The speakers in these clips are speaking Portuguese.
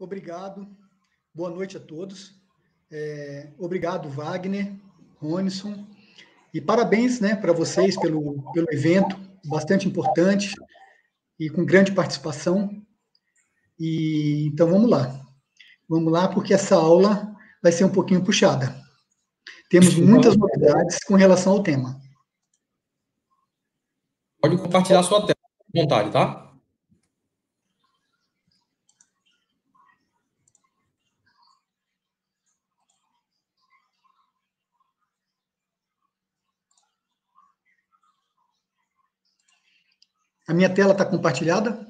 Obrigado. Boa noite a todos. Obrigado, Wagner, Ronison. E parabéns, né, para vocês pelo evento, bastante importante e com grande participação. Então, vamos lá. Vamos lá, porque essa aula vai ser um pouquinho puxada. Temos muitas novidades com relação ao tema. Pode compartilhar sua tela, à vontade, tá? A minha tela está compartilhada?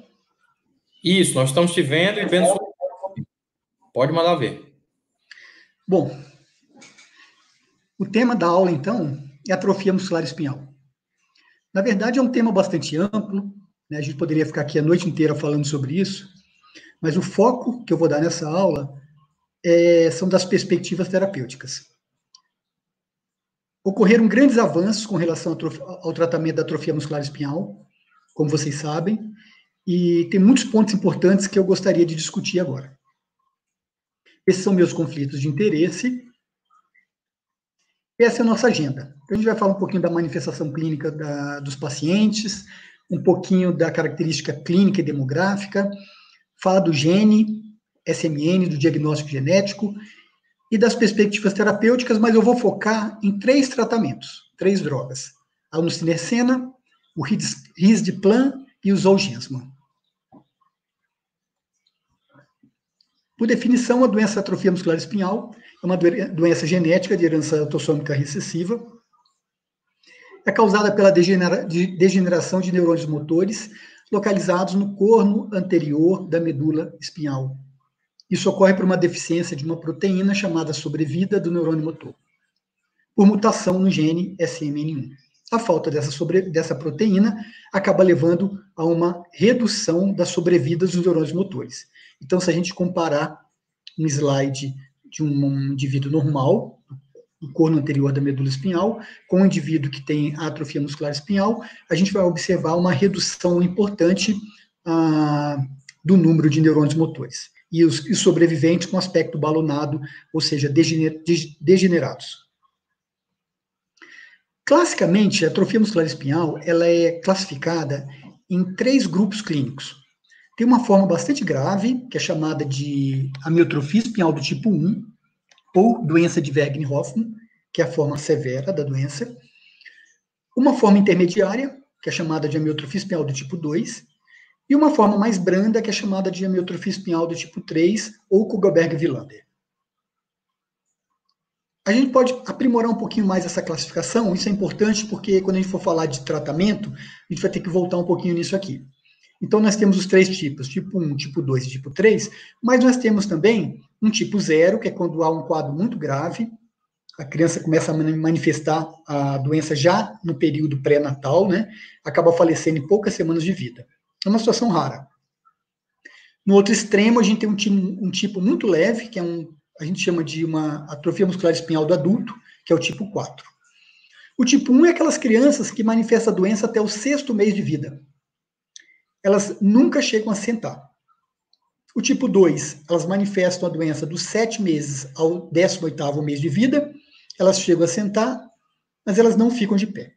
Isso, nós estamos te vendo e vendo. Pode mandar ver. Bom, o tema da aula, então, é atrofia muscular espinhal. Na verdade, é um tema bastante amplo, né? A gente poderia ficar aqui a noite inteira falando sobre isso, mas o foco que eu vou dar nessa aula são das perspectivas terapêuticas. Ocorreram grandes avanços com relação ao tratamento da atrofia muscular espinhal, como vocês sabem, e tem muitos pontos importantes que eu gostaria de discutir agora. Esses são meus conflitos de interesse. Essa é a nossa agenda. A gente vai falar um pouquinho da manifestação clínica dos pacientes, um pouquinho da característica clínica e demográfica, falar do gene, SMN, do diagnóstico genético, e das perspectivas terapêuticas, mas eu vou focar em 3 tratamentos, 3 drogas. A nusinercena, o risdiplam e o zolgensma. Por definição, a doença atrofia muscular espinhal é uma doença genética de herança autossômica recessiva. É causada pela degeneração de neurônios motores localizados no corno anterior da medula espinhal. Isso ocorre por uma deficiência de uma proteína chamada sobrevida do neurônio motor, por mutação no gene SMN1. A falta dessa proteína acaba levando a uma redução da sobrevida dos neurônios motores. Então, se a gente comparar um slide de um indivíduo normal, do corno anterior da medula espinhal, com um indivíduo que tem atrofia muscular espinhal, a gente vai observar uma redução importante do número de neurônios motores. E os sobreviventes com aspecto balonado, ou seja, degenerados. Classicamente, a atrofia muscular espinhal ela é classificada em 3 grupos clínicos. Tem uma forma bastante grave, que é chamada de amiotrofia espinhal do tipo 1, ou doença de Wegener-Hoffmann, que é a forma severa da doença. Uma forma intermediária, que é chamada de amiotrofia espinhal do tipo 2, e uma forma mais branda, que é chamada de amiotrofia espinhal do tipo 3, ou Kugelberg-Villander. A gente pode aprimorar um pouquinho mais essa classificação, isso é importante porque quando a gente for falar de tratamento, a gente vai ter que voltar um pouquinho nisso aqui. Então, nós temos os 3 tipos, tipo 1, tipo 2 e tipo 3, mas nós temos também um tipo 0, que é quando há um quadro muito grave, a criança começa a manifestar a doença já no período pré-natal, né? Acaba falecendo em poucas semanas de vida. É uma situação rara. No outro extremo, a gente tem um tipo muito leve, que a gente chama de uma atrofia muscular espinhal do adulto, que é o tipo 4. O tipo 1 é aquelas crianças que manifestam a doença até o 6º mês de vida. Elas nunca chegam a sentar. O tipo 2, elas manifestam a doença dos 7 meses ao 18º mês de vida, elas chegam a sentar, mas elas não ficam de pé.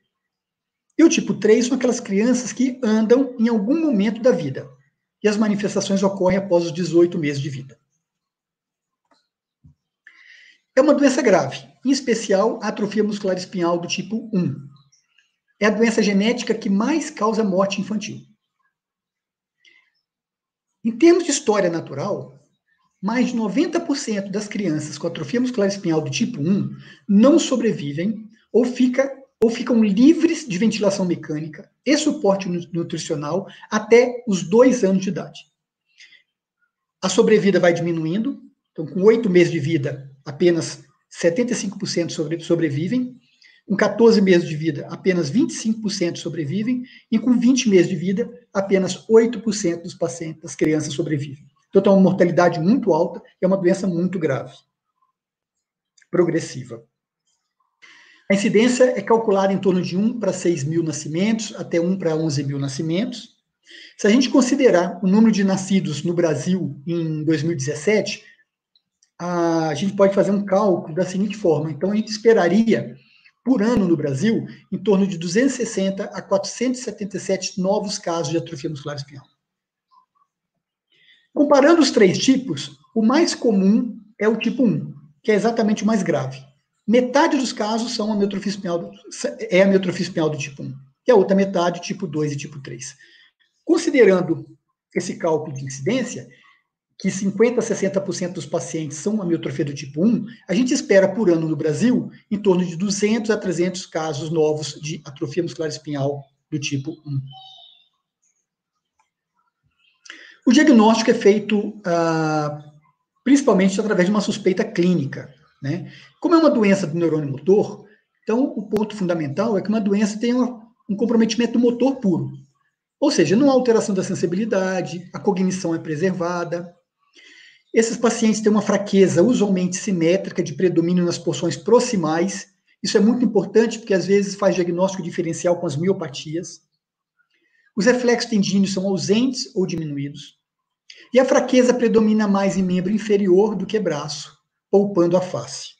E o tipo 3 são aquelas crianças que andam em algum momento da vida, e as manifestações ocorrem após os 18 meses de vida. É uma doença grave, em especial a atrofia muscular espinhal do tipo 1. É a doença genética que mais causa morte infantil. Em termos de história natural, mais de 90% das crianças com atrofia muscular espinhal do tipo 1 não sobrevivem ou ficam livres de ventilação mecânica e suporte nutricional até os 2 anos de idade. A sobrevida vai diminuindo, então com 8 meses de vida, apenas 75% sobrevivem, com 14 meses de vida, apenas 25% sobrevivem, e com 20 meses de vida, apenas 8% dos pacientes, das crianças sobrevivem. Então, tem uma mortalidade muito alta e é uma doença muito grave, progressiva. A incidência é calculada em torno de 1 para 6 mil nascimentos, até 1 para 11 mil nascimentos. Se a gente considerar o número de nascidos no Brasil em 2017, a gente pode fazer um cálculo da seguinte forma. Então, a gente esperaria, por ano no Brasil, em torno de 260 a 477 novos casos de atrofia muscular espinhal. Comparando os três tipos, o mais comum é o tipo 1, que é exatamente o mais grave. Metade dos casos são a miotrofia espinhal do tipo 1, e a outra metade, tipo 2 e tipo 3. Considerando esse cálculo de incidência, que 50% a 60% dos pacientes são amiotrofia do tipo 1, a gente espera por ano no Brasil em torno de 200 a 300 casos novos de atrofia muscular espinhal do tipo 1. O diagnóstico é feito principalmente através de uma suspeita clínica, né? Como é uma doença do neurônio motor, então o ponto fundamental é que uma doença tem um comprometimento motor puro. Ou seja, não há alteração da sensibilidade, a cognição é preservada. Esses pacientes têm uma fraqueza usualmente simétrica de predomínio nas porções proximais. Isso é muito importante porque às vezes faz diagnóstico diferencial com as miopatias. Os reflexos tendíneos são ausentes ou diminuídos. E a fraqueza predomina mais em membro inferior do que braço, poupando a face.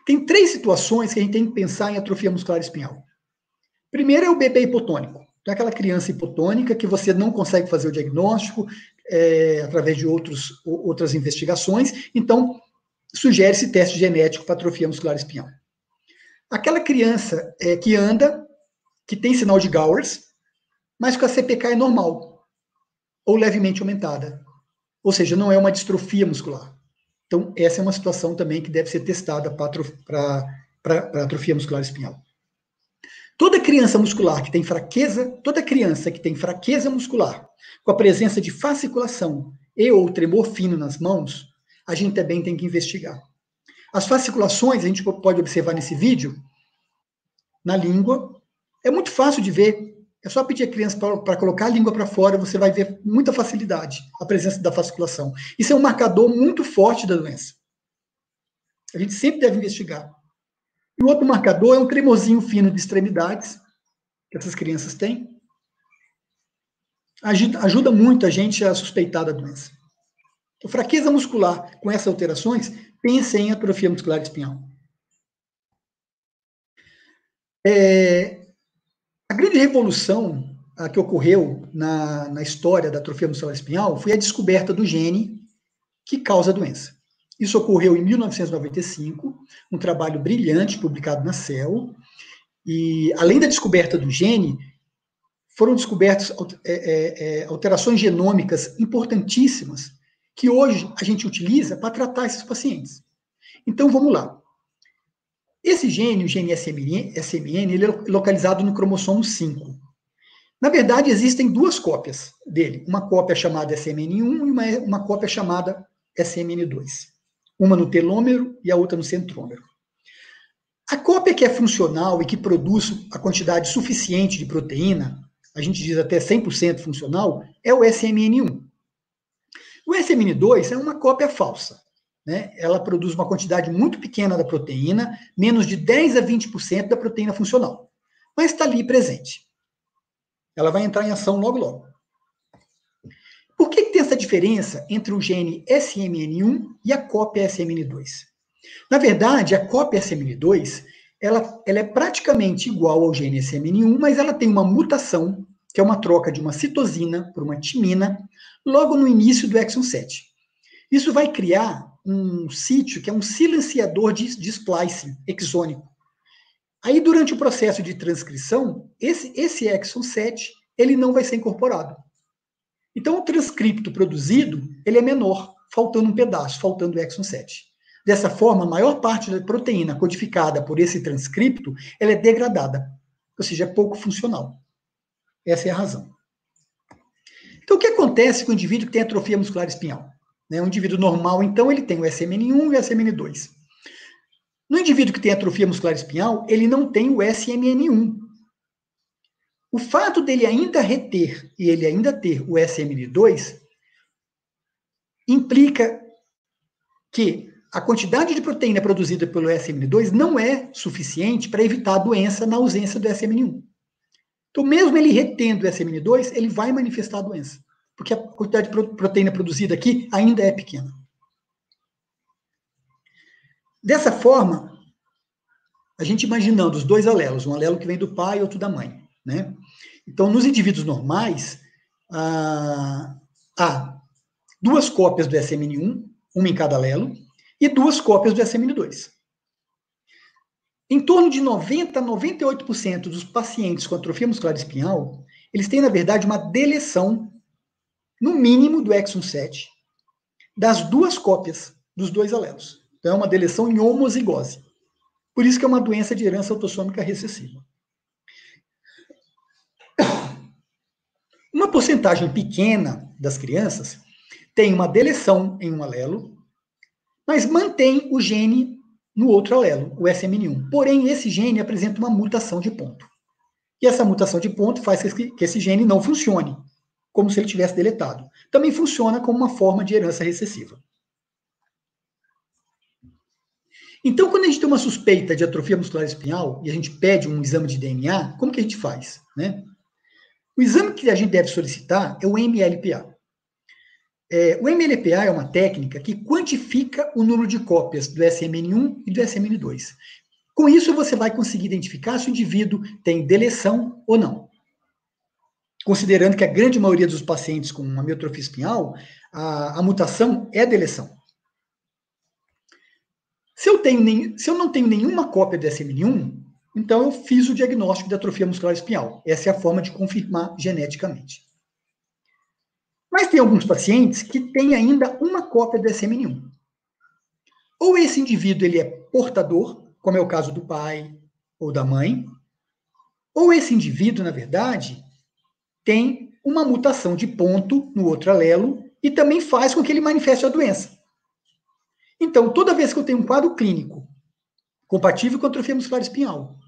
Tem três situações que a gente tem que pensar em atrofia muscular espinhal. Primeiro é o bebê hipotônico. Então, aquela criança hipotônica que você não consegue fazer o diagnóstico através de outras investigações. Então, sugere-se teste genético para atrofia muscular espinhal. Aquela criança que anda, que tem sinal de Gowers, mas com a CPK é normal, ou levemente aumentada. Ou seja, não é uma distrofia muscular. Então, essa é uma situação também que deve ser testada para atrofia muscular espinhal. Toda criança que tem fraqueza muscular, com a presença de fasciculação e ou tremor fino nas mãos, a gente também tem que investigar. As fasciculações, a gente pode observar nesse vídeo, na língua, é muito fácil de ver. É só pedir a criança para colocar a língua para fora, você vai ver com muita facilidade a presença da fasciculação. Isso é um marcador muito forte da doença. A gente sempre deve investigar. E o outro marcador é um tremorzinho fino de extremidades, que essas crianças têm. Ajuda muito a gente a suspeitar da doença. Então, fraqueza muscular com essas alterações, pense em atrofia muscular espinhal. A grande revolução que ocorreu na história da atrofia muscular espinhal foi a descoberta do gene que causa a doença. Isso ocorreu em 1995, um trabalho brilhante publicado na Cell, e além da descoberta do gene, foram descobertas alterações genômicas importantíssimas que hoje a gente utiliza para tratar esses pacientes. Então, vamos lá. Esse gene, o gene SMN, ele é localizado no cromossomo 5. Na verdade, existem duas cópias dele. Uma cópia chamada SMN1 e uma cópia chamada SMN2. Uma no telômero e a outra no centrômero. A cópia que é funcional e que produz a quantidade suficiente de proteína, a gente diz até 100% funcional, é o SMN1. O SMN2 é uma cópia falsa. Né? Ela produz uma quantidade muito pequena da proteína, menos de 10 a 20% da proteína funcional. Mas está ali presente. Ela vai entrar em ação logo, logo. Por que tem essa diferença entre o gene SMN1 e a cópia SMN2? Na verdade, a cópia SMN2 ela é praticamente igual ao gene SMN1, mas ela tem uma mutação, que é uma troca de uma citosina por uma timina, logo no início do exon 7. Isso vai criar um sítio que é um silenciador de splicing exônico. Aí, durante o processo de transcrição, esse exon 7 ele não vai ser incorporado. Então, o transcripto produzido ele é menor, faltando um pedaço, faltando o exon 7. Dessa forma, a maior parte da proteína codificada por esse transcripto ela é degradada, ou seja, é pouco funcional. Essa é a razão. Então, o que acontece com o indivíduo que tem atrofia muscular espinhal? Um indivíduo normal, então, ele tem o SMN1 e o SMN2. No indivíduo que tem atrofia muscular espinhal, ele não tem o SMN1. O fato dele ainda reter e ele ainda ter o SMN2 implica que a quantidade de proteína produzida pelo SMN2 não é suficiente para evitar a doença na ausência do SMN1. Então, Então, mesmo ele retendo o SMN2, ele vai manifestar a doença, porque a quantidade de proteína produzida aqui ainda é pequena. Dessa forma, a gente imaginando os dois alelos, um alelo que vem do pai e outro da mãe, né? Então, nos indivíduos normais, há duas cópias do SMN1, uma em cada alelo, e duas cópias do SMN2. Em torno de 90 a 98% dos pacientes com atrofia muscular espinhal, eles têm, na verdade, uma deleção, no mínimo, do exon 7, das duas cópias dos dois alelos. Então, é uma deleção em homozigose. Por isso que é uma doença de herança autossômica recessiva. Uma porcentagem pequena das crianças tem uma deleção em um alelo, mas mantém o gene no outro alelo, o SMN1. Porém, esse gene apresenta uma mutação de ponto. E essa mutação de ponto faz que esse gene não funcione, como se ele tivesse deletado. Também funciona como uma forma de herança recessiva. Então, quando a gente tem uma suspeita de atrofia muscular espinhal e a gente pede um exame de DNA, como que a gente faz, né? O exame que a gente deve solicitar é o MLPA. O MLPA é uma técnica que quantifica o número de cópias do SMN1 e do SMN2. Com isso, você vai conseguir identificar se o indivíduo tem deleção ou não. Considerando que a grande maioria dos pacientes com amiotrofia espinhal, a mutação é deleção. Se eu não tenho nenhuma cópia do SMN1, então eu fiz o diagnóstico de atrofia muscular espinhal. Essa é a forma de confirmar geneticamente. Mas tem alguns pacientes que têm ainda uma cópia do SMN1. Ou esse indivíduo ele é portador, como é o caso do pai ou da mãe, ou esse indivíduo, na verdade, tem uma mutação de ponto no outro alelo e também faz com que ele manifeste a doença. Então, toda vez que eu tenho um quadro clínico compatível com atrofia muscular espinhal,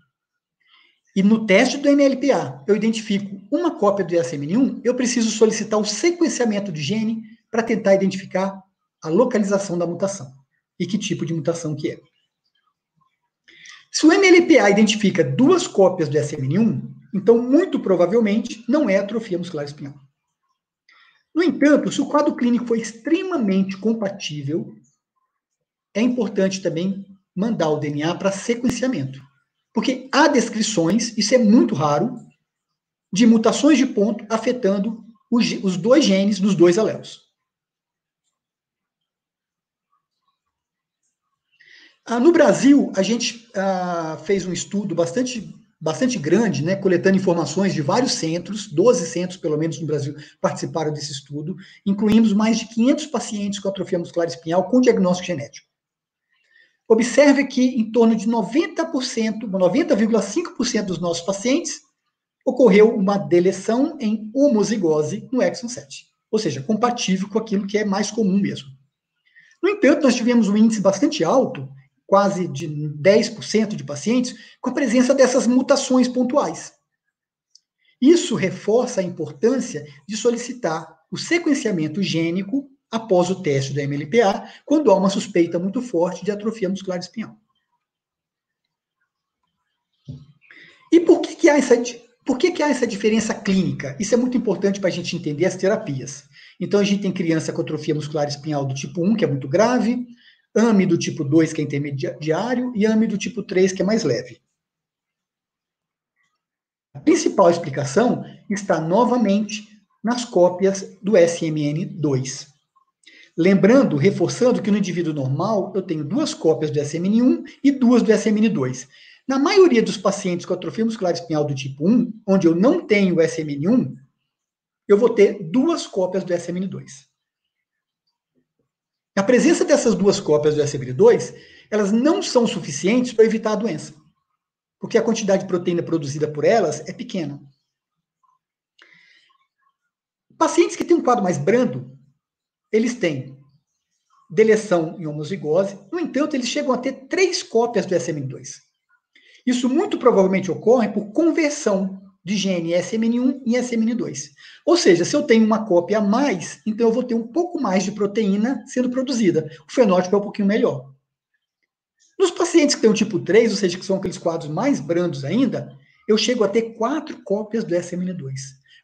e no teste do MLPA eu identifico uma cópia do SMN1, eu preciso solicitar o sequenciamento de gene para tentar identificar a localização da mutação e que tipo de mutação que é. Se o MLPA identifica duas cópias do SMN1, então muito provavelmente não é atrofia muscular espinhal. No entanto, se o quadro clínico for extremamente compatível, é importante também mandar o DNA para sequenciamento. Porque há descrições, isso é muito raro, de mutações de ponto afetando os dois genes dos dois alelos. No Brasil, a gente fez um estudo bastante grande, né, coletando informações de vários centros, 12 centros, pelo menos, no Brasil, participaram desse estudo, incluindo mais de 500 pacientes com atrofia muscular espinhal com diagnóstico genético. Observe que em torno de 90%, 90,5% dos nossos pacientes ocorreu uma deleção em homozigose no exon 7, ou seja, compatível com aquilo que é mais comum mesmo. No entanto, nós tivemos um índice bastante alto, quase de 10% de pacientes, com a presença dessas mutações pontuais. Isso reforça a importância de solicitar o sequenciamento gênico após o teste do MLPA, quando há uma suspeita muito forte de atrofia muscular espinhal. E por que há essa diferença clínica? Isso é muito importante para a gente entender as terapias. Então, a gente tem criança com atrofia muscular espinhal do tipo 1, que é muito grave, AME do tipo 2, que é intermediário, e AME do tipo 3, que é mais leve. A principal explicação está novamente nas cópias do SMN2. Lembrando, reforçando que no indivíduo normal eu tenho duas cópias do SMN1 e duas do SMN2. Na maioria dos pacientes com atrofia muscular espinhal do tipo 1, onde eu não tenho o SMN1, eu vou ter duas cópias do SMN2. A presença dessas duas cópias do SMN2, elas não são suficientes para evitar a doença, porque a quantidade de proteína produzida por elas é pequena. Pacientes que têm um quadro mais brando, eles têm deleção em homozigose, no entanto, eles chegam a ter 3 cópias do SMN2. Isso muito provavelmente ocorre por conversão de gene SMN1 em SMN2. Ou seja, se eu tenho uma cópia a mais, então eu vou ter um pouco mais de proteína sendo produzida. O fenótipo é um pouquinho melhor. Nos pacientes que têm o tipo 3, ou seja, que são aqueles quadros mais brandos ainda, eu chego a ter 4 cópias do SMN2.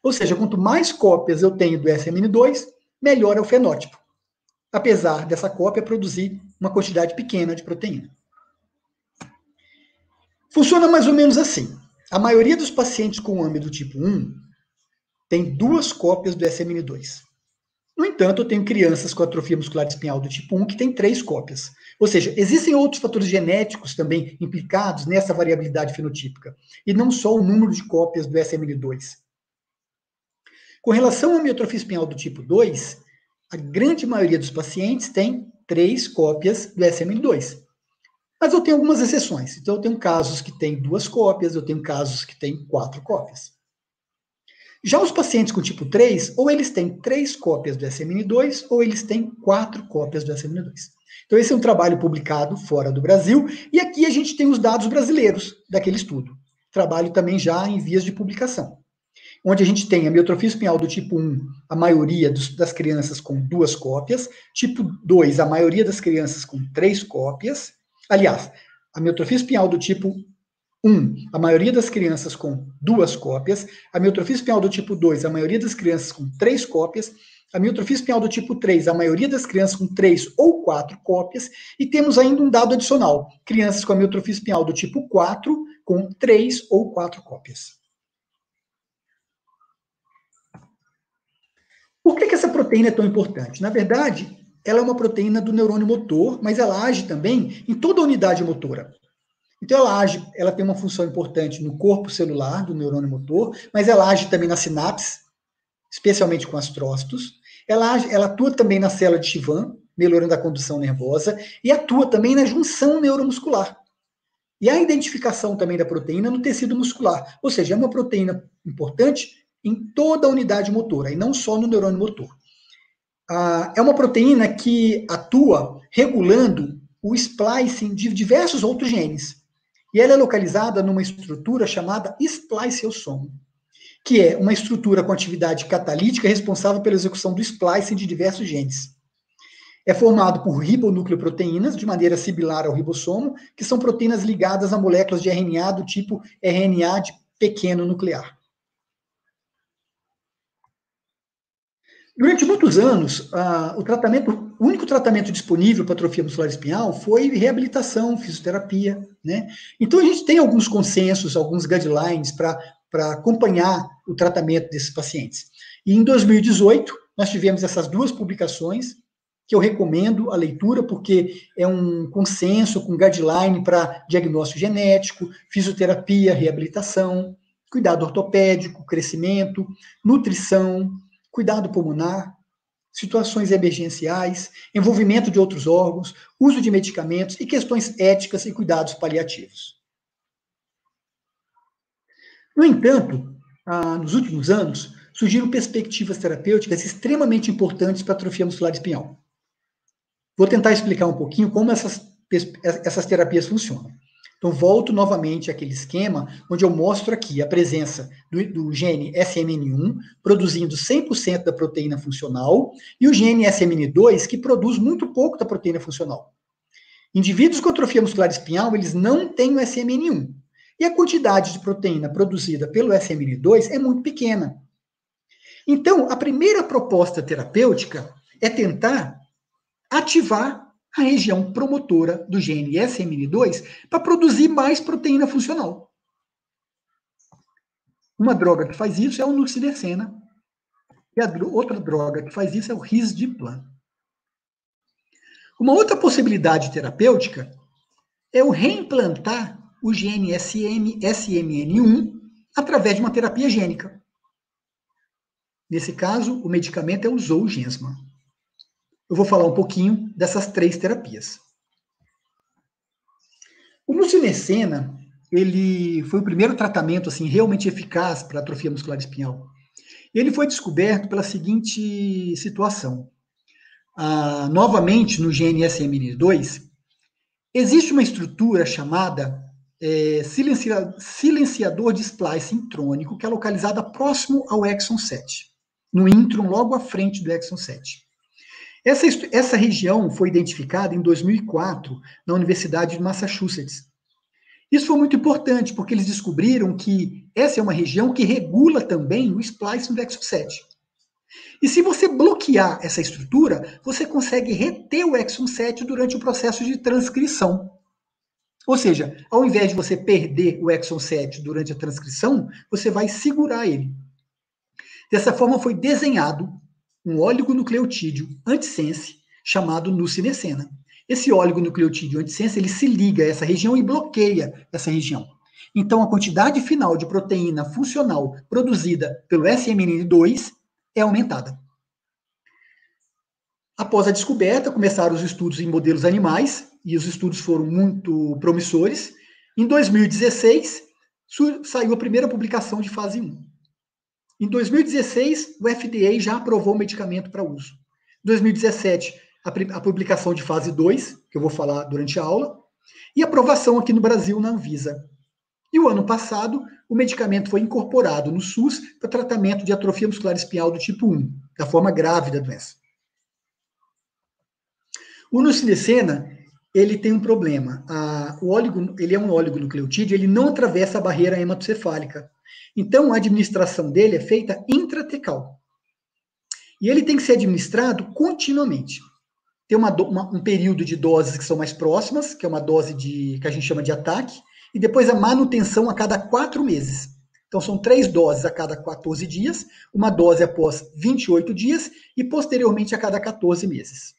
Ou seja, quanto mais cópias eu tenho do SMN2, melhor é o fenótipo. Apesar dessa cópia produzir uma quantidade pequena de proteína. Funciona mais ou menos assim. A maioria dos pacientes com AME do tipo 1 tem 2 cópias do SMN2. No entanto, eu tenho crianças com atrofia muscular espinhal do tipo 1 que tem 3 cópias. Ou seja, existem outros fatores genéticos também implicados nessa variabilidade fenotípica, e não só o número de cópias do SMN2. Com relação à amiotrofia espinhal do tipo 2, a grande maioria dos pacientes tem 3 cópias do SMN2. Mas eu tenho algumas exceções. Então, eu tenho casos que têm 2 cópias, eu tenho casos que têm 4 cópias. Já os pacientes com tipo 3, ou eles têm 3 cópias do SMN2, ou eles têm 4 cópias do SMN2. Então, esse é um trabalho publicado fora do Brasil, e aqui a gente tem os dados brasileiros daquele estudo. Trabalho também já em vias de publicação. Onde a gente tem a amiotrofia espinhal do tipo 1, a maioria das crianças com 2 cópias, tipo 2, a maioria das crianças com 3 cópias. Aliás, a amiotrofia espinhal do tipo 1, a maioria das crianças com 2 cópias, a amiotrofia espinhal do tipo 2, a maioria das crianças com 3 cópias, a amiotrofia espinhal do tipo 3, a maioria das crianças com 3 ou 4 cópias, e temos ainda um dado adicional, crianças com amiotrofia espinhal do tipo 4, com 3 ou 4 cópias. Por que essa proteína é tão importante? Na verdade, ela é uma proteína do neurônio motor, mas ela age também em toda a unidade motora. Então, ela tem uma função importante no corpo celular do neurônio motor, mas ela age também nas sinapses, especialmente com astrócitos. Ela atua também na célula de Chivan, melhorando a condução nervosa, e atua também na junção neuromuscular. E a identificação também da proteína no tecido muscular. Ou seja, é uma proteína importante em toda a unidade motora, e não só no neurônio motor. É uma proteína que atua regulando o splicing de diversos outros genes. E ela é localizada numa estrutura chamada spliceossomo, que é uma estrutura com atividade catalítica responsável pela execução do splicing de diversos genes. É formado por ribonucleoproteínas, de maneira similar ao ribossomo, que são proteínas ligadas a moléculas de RNA do tipo RNA de pequeno nuclear. Durante muitos anos, o único tratamento disponível para atrofia muscular espinhal foi reabilitação, fisioterapia, né? Então, a gente tem alguns consensos, alguns guidelines para acompanhar o tratamento desses pacientes. E em 2018, nós tivemos essas 2 publicações, que eu recomendo a leitura, porque é um consenso com guideline para diagnóstico genético, fisioterapia, reabilitação, cuidado ortopédico, crescimento, nutrição, cuidado pulmonar, situações emergenciais, envolvimento de outros órgãos, uso de medicamentos e questões éticas e cuidados paliativos. No entanto, nos últimos anos, surgiram perspectivas terapêuticas extremamente importantes para a atrofia muscular espinhal. Vou tentar explicar um pouquinho como essas terapias funcionam. Então, volto novamente àquele esquema onde eu mostro aqui a presença do gene SMN1, produzindo 100% da proteína funcional, e o gene SMN2, que produz muito pouco da proteína funcional. Indivíduos com atrofia muscular espinhal, eles não têm o SMN1. E a quantidade de proteína produzida pelo SMN2 é muito pequena. Então, a primeira proposta terapêutica é tentar ativar a região promotora do gene SMN2 para produzir mais proteína funcional. Uma droga que faz isso é o nusinercena, e a outra droga que faz isso é o risdiplam. Uma outra possibilidade terapêutica é o reimplantar o gene SMN1 através de uma terapia gênica. Nesse caso, o medicamento é o Zolgensma. Eu vou falar um pouquinho dessas 3 terapias. O nusinercena, ele foi o primeiro tratamento assim, realmente eficaz para atrofia muscular espinhal. Ele foi descoberto pela seguinte situação. Novamente, no gene SMN2, existe uma estrutura chamada silenciador de splicing trônico, que é localizada próximo ao exon 7, no intron, logo à frente do exon 7. Essa região foi identificada em 2004 na Universidade de Massachusetts. Isso foi muito importante, porque eles descobriram que essa é uma região que regula também o splicing do exon 7. E se você bloquear essa estrutura, você consegue reter o exon 7 durante o processo de transcrição. Ou seja, ao invés de você perder o exon 7 durante a transcrição, você vai segurar ele. Dessa forma, foi desenhado um oligonucleotídeo antissense chamado nusinercena. Esse oligonucleotídeo antissense, ele se liga a essa região e bloqueia essa região. Então, a quantidade final de proteína funcional produzida pelo SMN2 é aumentada. Após a descoberta, começaram os estudos em modelos animais, e os estudos foram muito promissores. Em 2016, saiu a primeira publicação de fase 1. Em 2016, o FDA já aprovou o medicamento para uso. Em 2017, a publicação de fase 2, que eu vou falar durante a aula, e aprovação aqui no Brasil na Anvisa. E o ano passado, o medicamento foi incorporado no SUS para tratamento de atrofia muscular espinhal do tipo 1, da forma grave da doença. O nusinercena, ele tem um problema. Ele é um oligonucleotídeo, ele não atravessa a barreira hematocefálica. Então, a administração dele é feita intratecal. E ele tem que ser administrado continuamente. Tem um período de doses que são mais próximas, que é uma dose que a gente chama de ataque, e depois a manutenção a cada 4 meses. Então, são 3 doses a cada 14 dias, uma dose após 28 dias e, posteriormente, a cada 14 meses.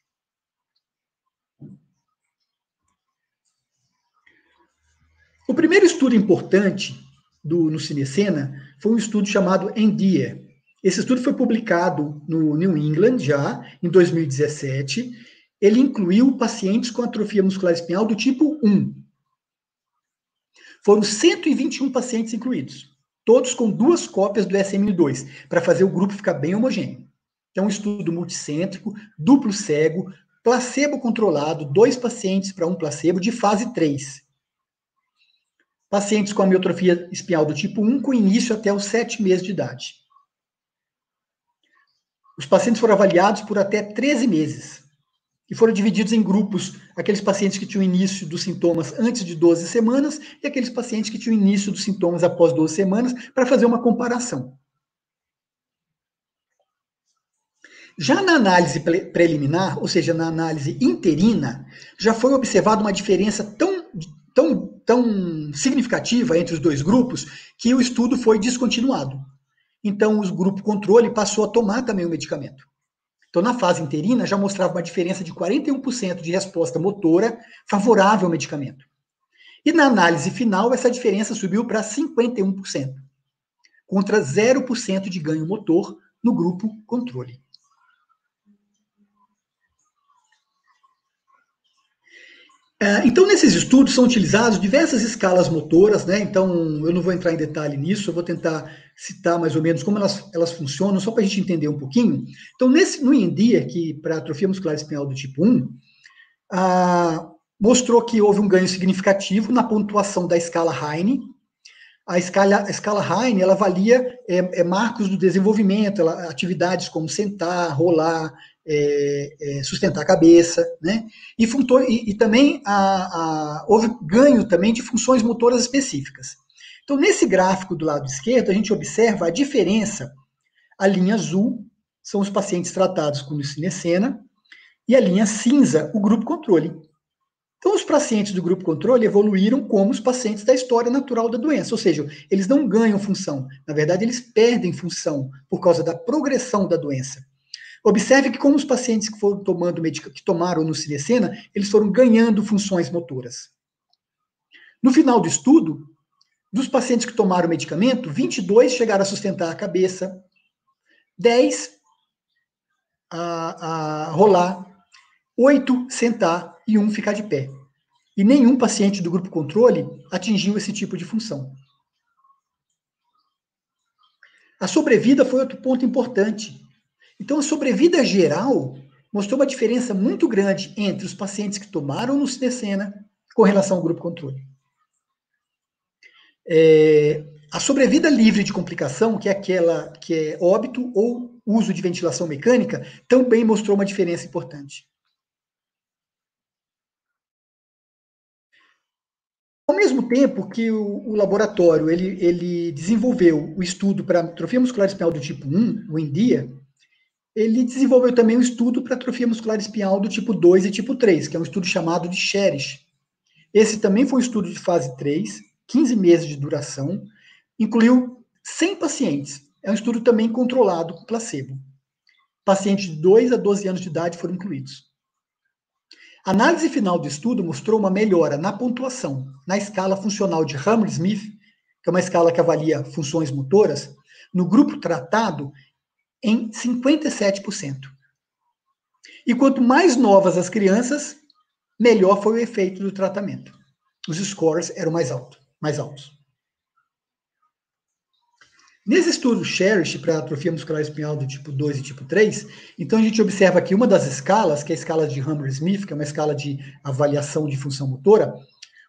O primeiro estudo importante do nusinercena foi um estudo chamado ENDEAR. Esse estudo foi publicado no New England já, em 2017. Ele incluiu pacientes com atrofia muscular espinhal do tipo 1. Foram 121 pacientes incluídos, todos com 2 cópias do SMN2, para fazer o grupo ficar bem homogêneo. É um estudo multicêntrico, duplo cego, placebo controlado, 2 pacientes para 1 placebo, de fase 3. Pacientes com amiotrofia espinhal do tipo 1, com início até os 7 meses de idade. Os pacientes foram avaliados por até 13 meses e foram divididos em grupos, aqueles pacientes que tinham início dos sintomas antes de 12 semanas e aqueles pacientes que tinham início dos sintomas após 12 semanas, para fazer uma comparação. Já na análise preliminar, ou seja, na análise interina, já foi observada uma diferença tão significativa entre os 2 grupos que o estudo foi descontinuado. Então, o grupo controle passou a tomar também o medicamento. Então, na fase interina, já mostrava uma diferença de 41% de resposta motora favorável ao medicamento. E na análise final, essa diferença subiu para 51%, contra 0% de ganho motor no grupo controle. Então, nesses estudos são utilizadas diversas escalas motoras, né? Então, eu não vou entrar em detalhe nisso, eu vou tentar citar mais ou menos como elas funcionam, só para a gente entender um pouquinho. Então, no ENDEAR, que para atrofia muscular espinhal do tipo 1, mostrou que houve um ganho significativo na pontuação da escala Heine. A escala Heine, ela avalia marcos do desenvolvimento, atividades como sentar, rolar, sustentar a cabeça, né? E também houve ganho também de funções motoras específicas. Então, nesse gráfico do lado esquerdo, a gente observa a diferença. A linha azul são os pacientes tratados com nusinercena e a linha cinza, o grupo controle. Então, os pacientes do grupo controle evoluíram como os pacientes da história natural da doença, ou seja, eles não ganham função, na verdade, eles perdem função por causa da progressão da doença. Observe que como os pacientes que foram que tomaram nusinercena, eles foram ganhando funções motoras. No final do estudo, dos pacientes que tomaram o medicamento, 22 chegaram a sustentar a cabeça, 10 a rolar, 8 sentar e 1 ficar de pé. E nenhum paciente do grupo controle atingiu esse tipo de função. A sobrevida foi outro ponto importante. Então, a sobrevida geral mostrou uma diferença muito grande entre os pacientes que tomaram nusinercena com relação ao grupo controle. A sobrevida livre de complicação, que é aquela que é óbito ou uso de ventilação mecânica, também mostrou uma diferença importante. Ao mesmo tempo que o laboratório ele desenvolveu o estudo para atrofia muscular espinhal do tipo 1, o ENDIA, ele desenvolveu também um estudo para atrofia muscular espinhal do tipo 2 e tipo 3, que é um estudo chamado de CHERISH. Esse também foi um estudo de fase 3, 15 meses de duração, incluiu 100 pacientes. É um estudo também controlado com placebo. Pacientes de 2 a 12 anos de idade foram incluídos. A análise final do estudo mostrou uma melhora na pontuação, na escala funcional de Hammersmith, que é uma escala que avalia funções motoras, no grupo tratado em 57%. E quanto mais novas as crianças, melhor foi o efeito do tratamento. Os scores eram mais altos. Nesse estudo CHERISH para atrofia muscular espinhal do tipo 2 e tipo 3, então a gente observa aqui uma das escalas, que é a escala de Hammersmith, que é uma escala de avaliação de função motora.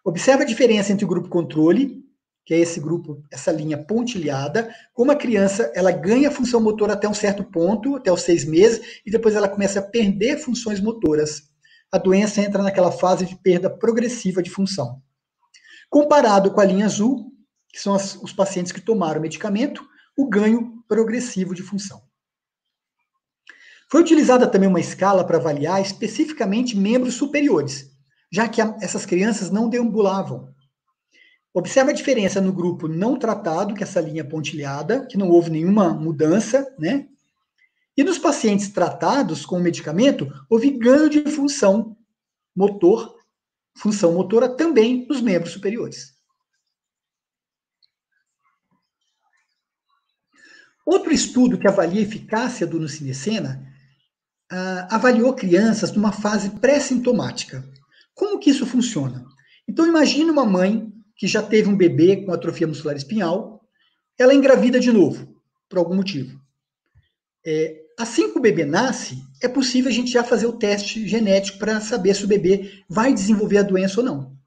Observa a diferença entre o grupo controle, que é esse grupo, essa linha pontilhada, como a criança ela ganha função motora até um certo ponto, até os 6 meses, e depois ela começa a perder funções motoras. A doença entra naquela fase de perda progressiva de função. Comparado com a linha azul, que são os pacientes que tomaram o medicamento, o ganho progressivo de função. Foi utilizada também uma escala para avaliar especificamente membros superiores, já que essas crianças não deambulavam. Observa a diferença no grupo não tratado, que é essa linha pontilhada, que não houve nenhuma mudança, né? E nos pacientes tratados com o medicamento, houve ganho de função motora também nos membros superiores. Outro estudo que avalia a eficácia do nusinersen avaliou crianças numa fase pré-sintomática. Como que isso funciona? Então, imagine uma mãe que já teve um bebê com atrofia muscular espinhal, ela engravida de novo, por algum motivo. Assim que o bebê nasce, é possível a gente já fazer o teste genético para saber se o bebê vai desenvolver a doença ou não.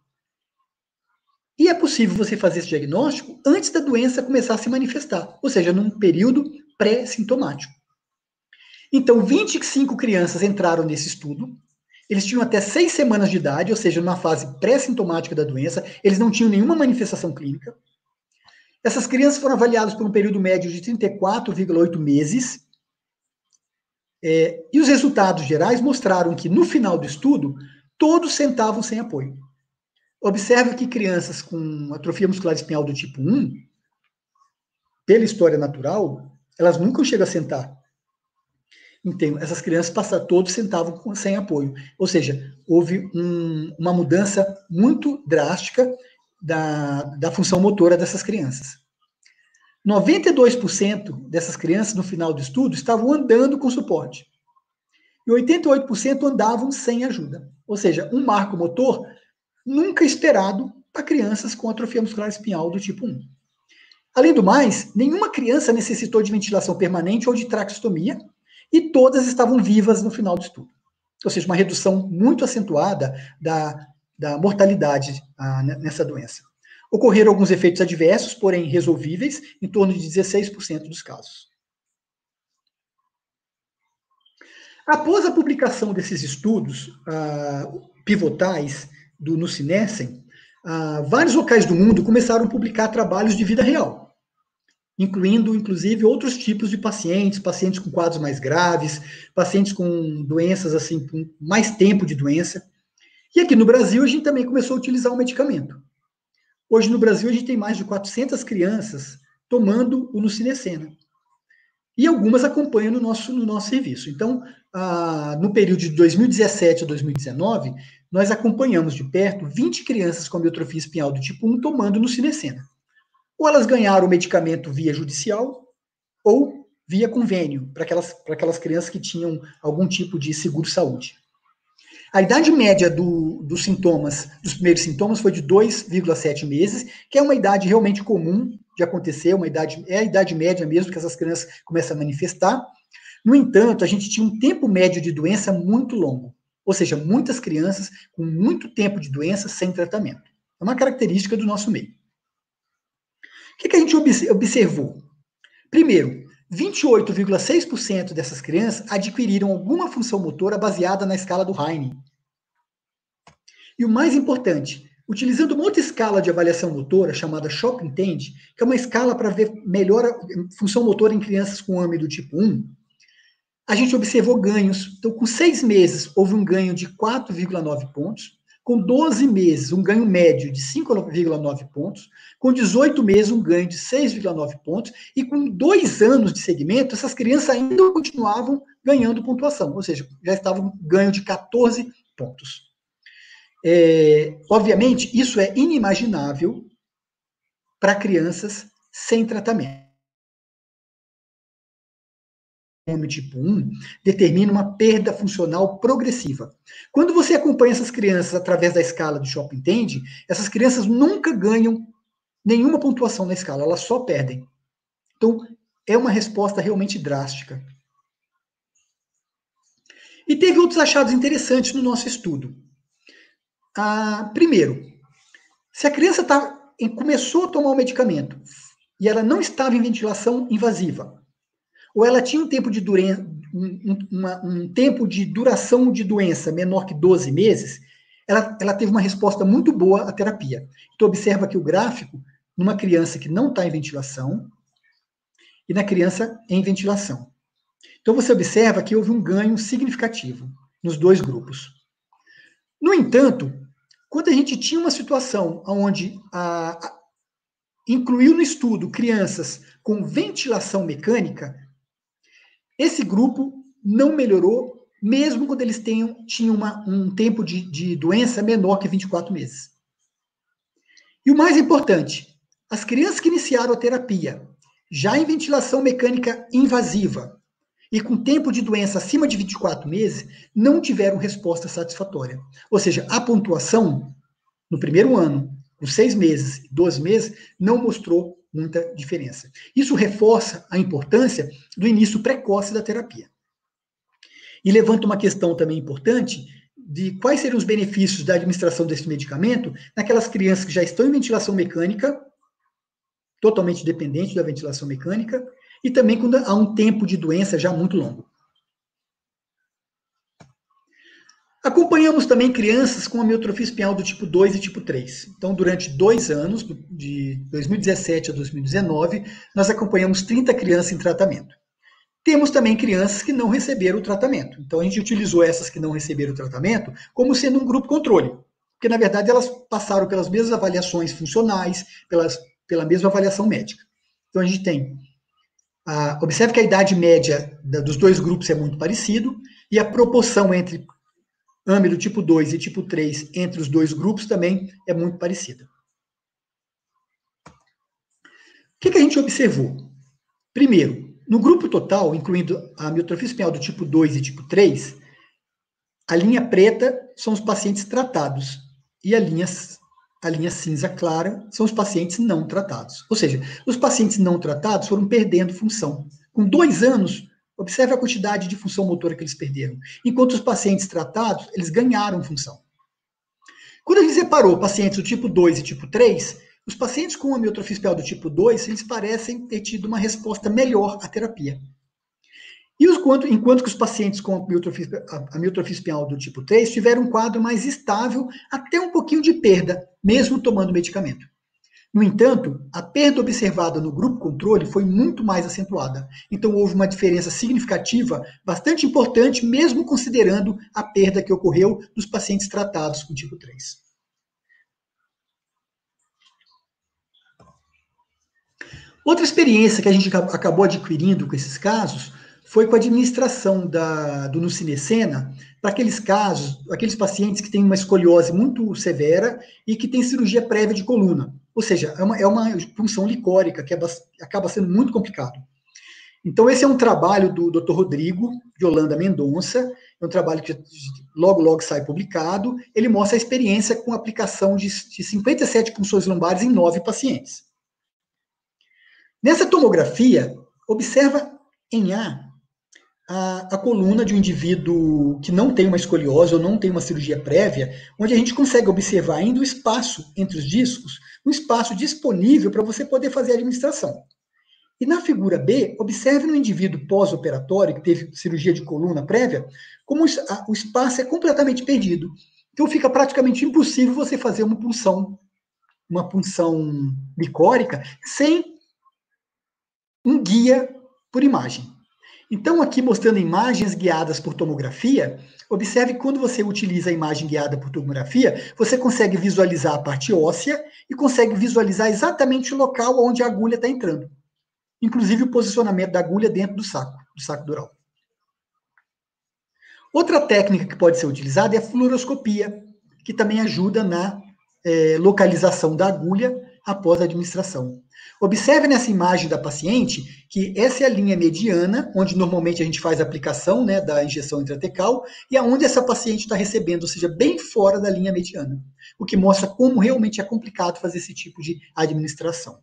E é possível você fazer esse diagnóstico antes da doença começar a se manifestar, ou seja, num período pré-sintomático. Então, 25 crianças entraram nesse estudo, eles tinham até 6 semanas de idade, ou seja, numa fase pré-sintomática da doença, eles não tinham nenhuma manifestação clínica. Essas crianças foram avaliadas por um período médio de 34,8 meses, e os resultados gerais mostraram que, no final do estudo, todos sentavam sem apoio. Observe que crianças com atrofia muscular espinhal do tipo 1, pela história natural, elas nunca chegam a sentar. Então, essas crianças todos sentavam sem apoio. Ou seja, houve uma mudança muito drástica da função motora dessas crianças. 92% dessas crianças, no final do estudo, estavam andando com suporte. E 88% andavam sem ajuda. Ou seja, um marco motor nunca esperado para crianças com atrofia muscular espinhal do tipo 1. Além do mais, nenhuma criança necessitou de ventilação permanente ou de traqueostomia, e todas estavam vivas no final do estudo. Ou seja, uma redução muito acentuada da mortalidade nessa doença. Ocorreram alguns efeitos adversos, porém resolvíveis, em torno de 16% dos casos. Após a publicação desses estudos pivotais do nusinersen, vários locais do mundo começaram a publicar trabalhos de vida real, incluindo, inclusive, outros tipos de pacientes com quadros mais graves, pacientes com doenças, assim, com mais tempo de doença. E aqui no Brasil, a gente também começou a utilizar o medicamento. Hoje, no Brasil, a gente tem mais de 400 crianças tomando o nusinersen. E algumas acompanham no nosso serviço. Então, no período de 2017 a 2019, nós acompanhamos de perto 20 crianças com amiotrofia espinhal do tipo 1 tomando nusinersen. Ou elas ganharam o medicamento via judicial, ou via convênio, para aquelas crianças que tinham algum tipo de seguro-saúde. A idade média dos primeiros sintomas, foi de 2,7 meses, que é uma idade realmente comum de acontecer, é a idade média mesmo que essas crianças começam a manifestar. No entanto, a gente tinha um tempo médio de doença muito longo, ou seja, muitas crianças com muito tempo de doença sem tratamento. É uma característica do nosso meio. O que a gente observou? Primeiro, 28,6% dessas crianças adquiriram alguma função motora baseada na escala do Heine. E o mais importante, utilizando uma outra escala de avaliação motora, chamada Shock Intend, que é uma escala para ver melhor a função motora em crianças com AME do tipo 1, a gente observou ganhos. Então, com 6 meses, houve um ganho de 4,9 pontos. Com 12 meses, um ganho médio de 5,9 pontos. Com 18 meses, um ganho de 6,9 pontos. E com 2 anos de segmento, essas crianças ainda continuavam ganhando pontuação. Ou seja, já estavam ganho de 14 pontos. Obviamente, isso é inimaginável para crianças sem tratamento. AME tipo 1 determina uma perda funcional progressiva. Quando você acompanha essas crianças através da escala do Shock Intend, essas crianças nunca ganham nenhuma pontuação na escala, elas só perdem. Então, é uma resposta realmente drástica. E teve outros achados interessantes no nosso estudo. Primeiro, se a criança começou a tomar o medicamento e ela não estava em ventilação invasiva, ou ela tinha um tempo de duração de doença menor que 12 meses, ela teve uma resposta muito boa à terapia. Então, observa aqui o gráfico numa criança que não está em ventilação e na criança em ventilação. Então, você observa que houve um ganho significativo nos dois grupos. No entanto, quando a gente tinha uma situação onde incluiu no estudo crianças com ventilação mecânica, esse grupo não melhorou, mesmo quando eles tinham um tempo de doença menor que 24 meses. E o mais importante, as crianças que iniciaram a terapia, já em ventilação mecânica invasiva e com tempo de doença acima de 24 meses, não tiveram resposta satisfatória. Ou seja, a pontuação no primeiro ano, com 6 meses, 12 meses, não mostrou muita diferença. Isso reforça a importância do início precoce da terapia. E levanta uma questão também importante de quais seriam os benefícios da administração desse medicamento naquelas crianças que já estão em ventilação mecânica, totalmente dependente da ventilação mecânica, e também quando há um tempo de doença já muito longo. Acompanhamos também crianças com amiotrofia espinhal do tipo 2 e tipo 3. Então, durante 2 anos, de 2017 a 2019, nós acompanhamos 30 crianças em tratamento. Temos também crianças que não receberam o tratamento. Então, a gente utilizou essas que não receberam o tratamento como sendo um grupo controle. Porque, na verdade, elas passaram pelas mesmas avaliações funcionais, pela mesma avaliação médica. Então, a gente tem... observe que a idade média dos dois grupos é muito parecido e a proporção entre AME do tipo 2 e tipo 3 entre os dois grupos também é muito parecida. O que a gente observou? Primeiro, no grupo total, incluindo a amiotrofia espinhal do tipo 2 e tipo 3, a linha preta são os pacientes tratados e a linha cinza clara são os pacientes não tratados. Ou seja, os pacientes não tratados foram perdendo função. Com 2 anos, observe a quantidade de função motora que eles perderam. Enquanto os pacientes tratados, eles ganharam função. Quando a gente separou pacientes do tipo 2 e tipo 3, os pacientes com amiotrofia espinhal do tipo 2, eles parecem ter tido uma resposta melhor à terapia. E enquanto que os pacientes com amiotrofia espinhal do tipo 3 tiveram um quadro mais estável, até um pouquinho de perda, mesmo tomando medicamento. No entanto, a perda observada no grupo controle foi muito mais acentuada. Então, houve uma diferença significativa, bastante importante, mesmo considerando a perda que ocorreu dos pacientes tratados com tipo 3. Outra experiência que a gente acabou adquirindo com esses casos foi com a administração do Nusinersen para aqueles casos, aqueles pacientes que têm uma escoliose muito severa e que têm cirurgia prévia de coluna. Ou seja, é uma punção licórica que acaba sendo muito complicado. Então, esse é um trabalho do Dr. Rodrigo de Holanda Mendonça, é um trabalho que logo sai publicado. Ele mostra a experiência com a aplicação de 57 punções lombares em 9 pacientes. Nessa tomografia, observa em a coluna de um indivíduo que não tem uma escoliose ou não tem uma cirurgia prévia, onde a gente consegue observar ainda o espaço entre os discos, um espaço disponível para você poder fazer a administração. E na figura B, observe no indivíduo pós-operatório, que teve cirurgia de coluna prévia, como o espaço é completamente perdido. Então fica praticamente impossível você fazer uma punção licórica sem um guia por imagem. Então, aqui mostrando imagens guiadas por tomografia, observe que quando você utiliza a imagem guiada por tomografia, você consegue visualizar a parte óssea e consegue visualizar exatamente o local onde a agulha está entrando. Inclusive o posicionamento da agulha dentro do saco dural. Outra técnica que pode ser utilizada é a fluoroscopia, que também ajuda na localização da agulha após a administração. Observe nessa imagem da paciente que essa é a linha mediana, onde normalmente a gente faz a aplicação, né, da injeção intratecal, e aonde essa paciente está recebendo, ou seja, bem fora da linha mediana, o que mostra como realmente é complicado fazer esse tipo de administração.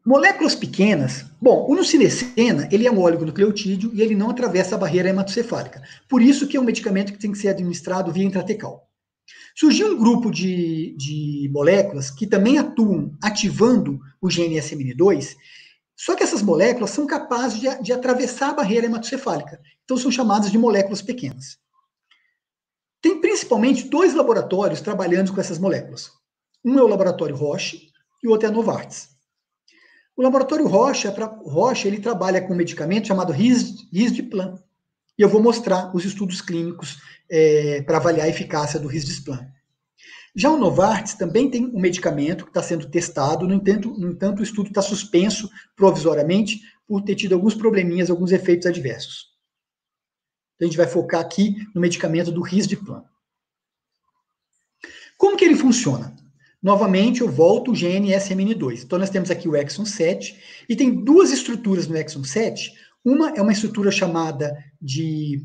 Moléculas pequenas. Bom, o nusinersen, ele é um oligonucleotídeo e ele não atravessa a barreira hematocefálica. Por isso que é um medicamento que tem que ser administrado via intratecal. Surgiu um grupo de moléculas que também atuam ativando o gene SMN2, só que essas moléculas são capazes de atravessar a barreira hematocefálica. Então são chamadas de moléculas pequenas. Tem principalmente 2 laboratórios trabalhando com essas moléculas. Um é o laboratório Roche e o outro é a Novartis. O laboratório Roche ele trabalha com um medicamento chamado Risdiplam. E eu vou mostrar os estudos clínicos para avaliar a eficácia do Risdiplam. Já o Novartis também tem um medicamento que está sendo testado, no entanto, o estudo está suspenso provisoriamente por ter tido alguns probleminhas, alguns efeitos adversos. Então, a gente vai focar aqui no medicamento do Risdiplam. Como que ele funciona? Novamente, eu volto o gene SMN2. Então, nós temos aqui o exon 7, e tem 2 estruturas no exon 7. Uma é uma estrutura chamada de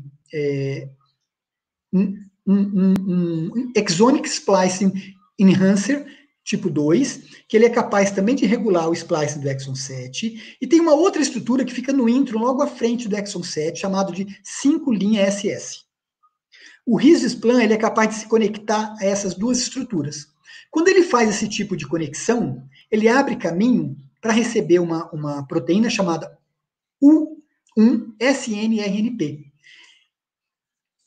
Exonic Splicing Enhancer, tipo 2, que ele é capaz também de regular o splicing do exon 7. E tem uma outra estrutura que fica no intro, logo à frente do exon 7, chamado de 5' SS. O Risdiplam, ele é capaz de se conectar a essas 2 estruturas. Quando ele faz esse tipo de conexão, ele abre caminho para receber uma proteína chamada U1-SNRNP.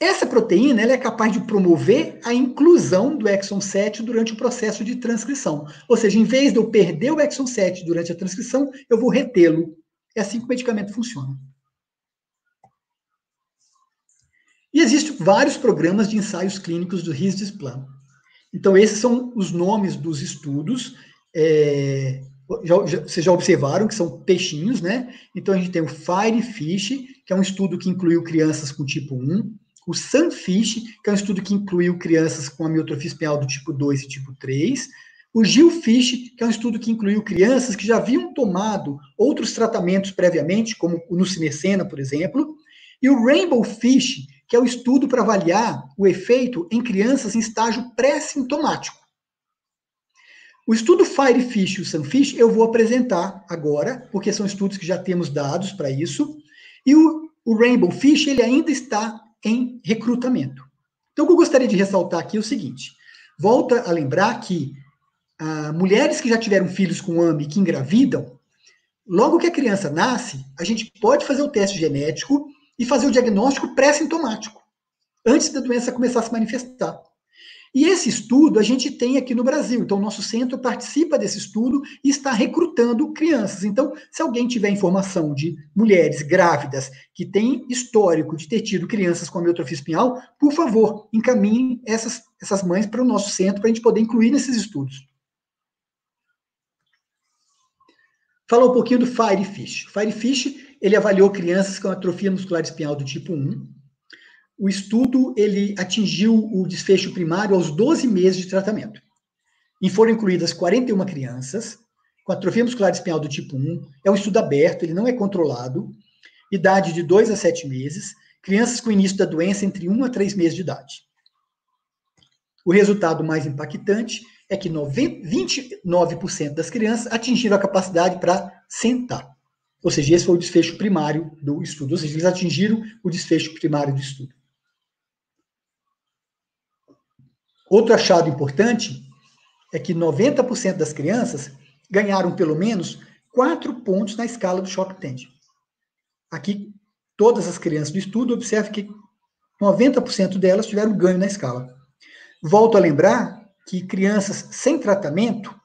Essa proteína ela é capaz de promover a inclusão do exon 7 durante o processo de transcrição. Ou seja, em vez de eu perder o exon 7 durante a transcrição, eu vou retê-lo. É assim que o medicamento funciona. E existem vários programas de ensaios clínicos do Risdiplam. Então, esses são os nomes dos estudos. Vocês já observaram que são peixinhos, né? Então, a gente tem o Firefish, que é um estudo que incluiu crianças com tipo 1. O Sunfish, que é um estudo que incluiu crianças com amiotrofia espinhal do tipo 2 e tipo 3. O Gillfish, que é um estudo que incluiu crianças que já haviam tomado outros tratamentos previamente, como o nusinersen, por exemplo. E o Rainbow Fish, que é o estudo para avaliar o efeito em crianças em estágio pré-sintomático. O estudo Firefish e o Sunfish eu vou apresentar agora, porque são estudos que já temos dados para isso. E o Rainbow Fish, ele ainda está em recrutamento. Então, o que eu gostaria de ressaltar aqui é o seguinte. Volta a lembrar que mulheres que já tiveram filhos com AME e que engravidam, logo que a criança nasce, a gente pode fazer o teste genético e fazer o diagnóstico pré-sintomático, antes da doença começar a se manifestar. E esse estudo a gente tem aqui no Brasil. Então, o nosso centro participa desse estudo e está recrutando crianças. Então, se alguém tiver informação de mulheres grávidas que têm histórico de ter tido crianças com amiotrofia espinhal, por favor, encaminhem essas mães para o nosso centro para a gente poder incluir nesses estudos. Falar um pouquinho do Firefish. O Firefish, ele avaliou crianças com atrofia muscular espinhal do tipo 1. O estudo ele atingiu o desfecho primário aos 12 meses de tratamento. E foram incluídas 41 crianças com atrofia muscular espinhal do tipo 1. É um estudo aberto, ele não é controlado. Idade de 2 a 7 meses. Crianças com início da doença entre 1 a 3 meses de idade. O resultado mais impactante é que 29% das crianças atingiram a capacidade para sentar. Ou seja, esse foi o desfecho primário do estudo. Ou seja, eles atingiram o desfecho primário do estudo. Outro achado importante é que 90% das crianças ganharam pelo menos 4 pontos na escala do Shock Tend. aqui, todas as crianças do estudo, observe que 90% delas tiveram ganho na escala. Volto a lembrar que crianças sem tratamento,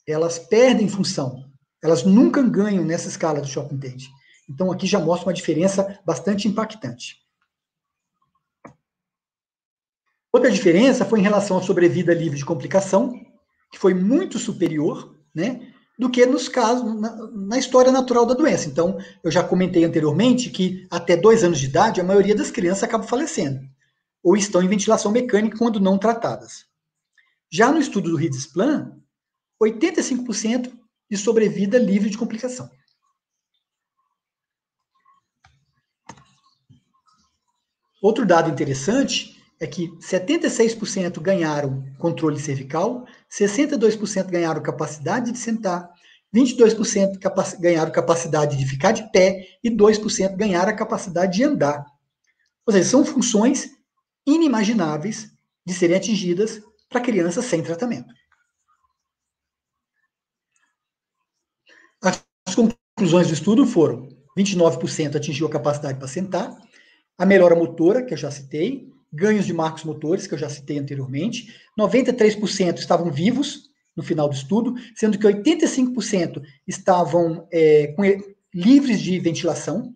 elas perdem função. Elas nunca ganham nessa escala do Shopp-Entende. Então, aqui já mostra uma diferença bastante impactante. Outra diferença foi em relação à sobrevida livre de complicação, que foi muito superior, né, do que nos casos, na história natural da doença. Então, eu já comentei anteriormente que até 2 anos de idade, a maioria das crianças acaba falecendo, ou estão em ventilação mecânica quando não tratadas. Já no estudo do Riedzplan, 85% de sobrevida livre de complicação. Outro dado interessante é que 76% ganharam controle cervical, 62% ganharam capacidade de sentar, 22% ganharam capacidade de ficar de pé e 2% ganharam a capacidade de andar. Ou seja, são funções inimagináveis de serem atingidas para crianças sem tratamento. As conclusões do estudo foram: 29% atingiu a capacidade para sentar, a melhora motora, que eu já citei, ganhos de marcos motores, que eu já citei anteriormente, 93% estavam vivos no final do estudo, sendo que 85% estavam livres de ventilação,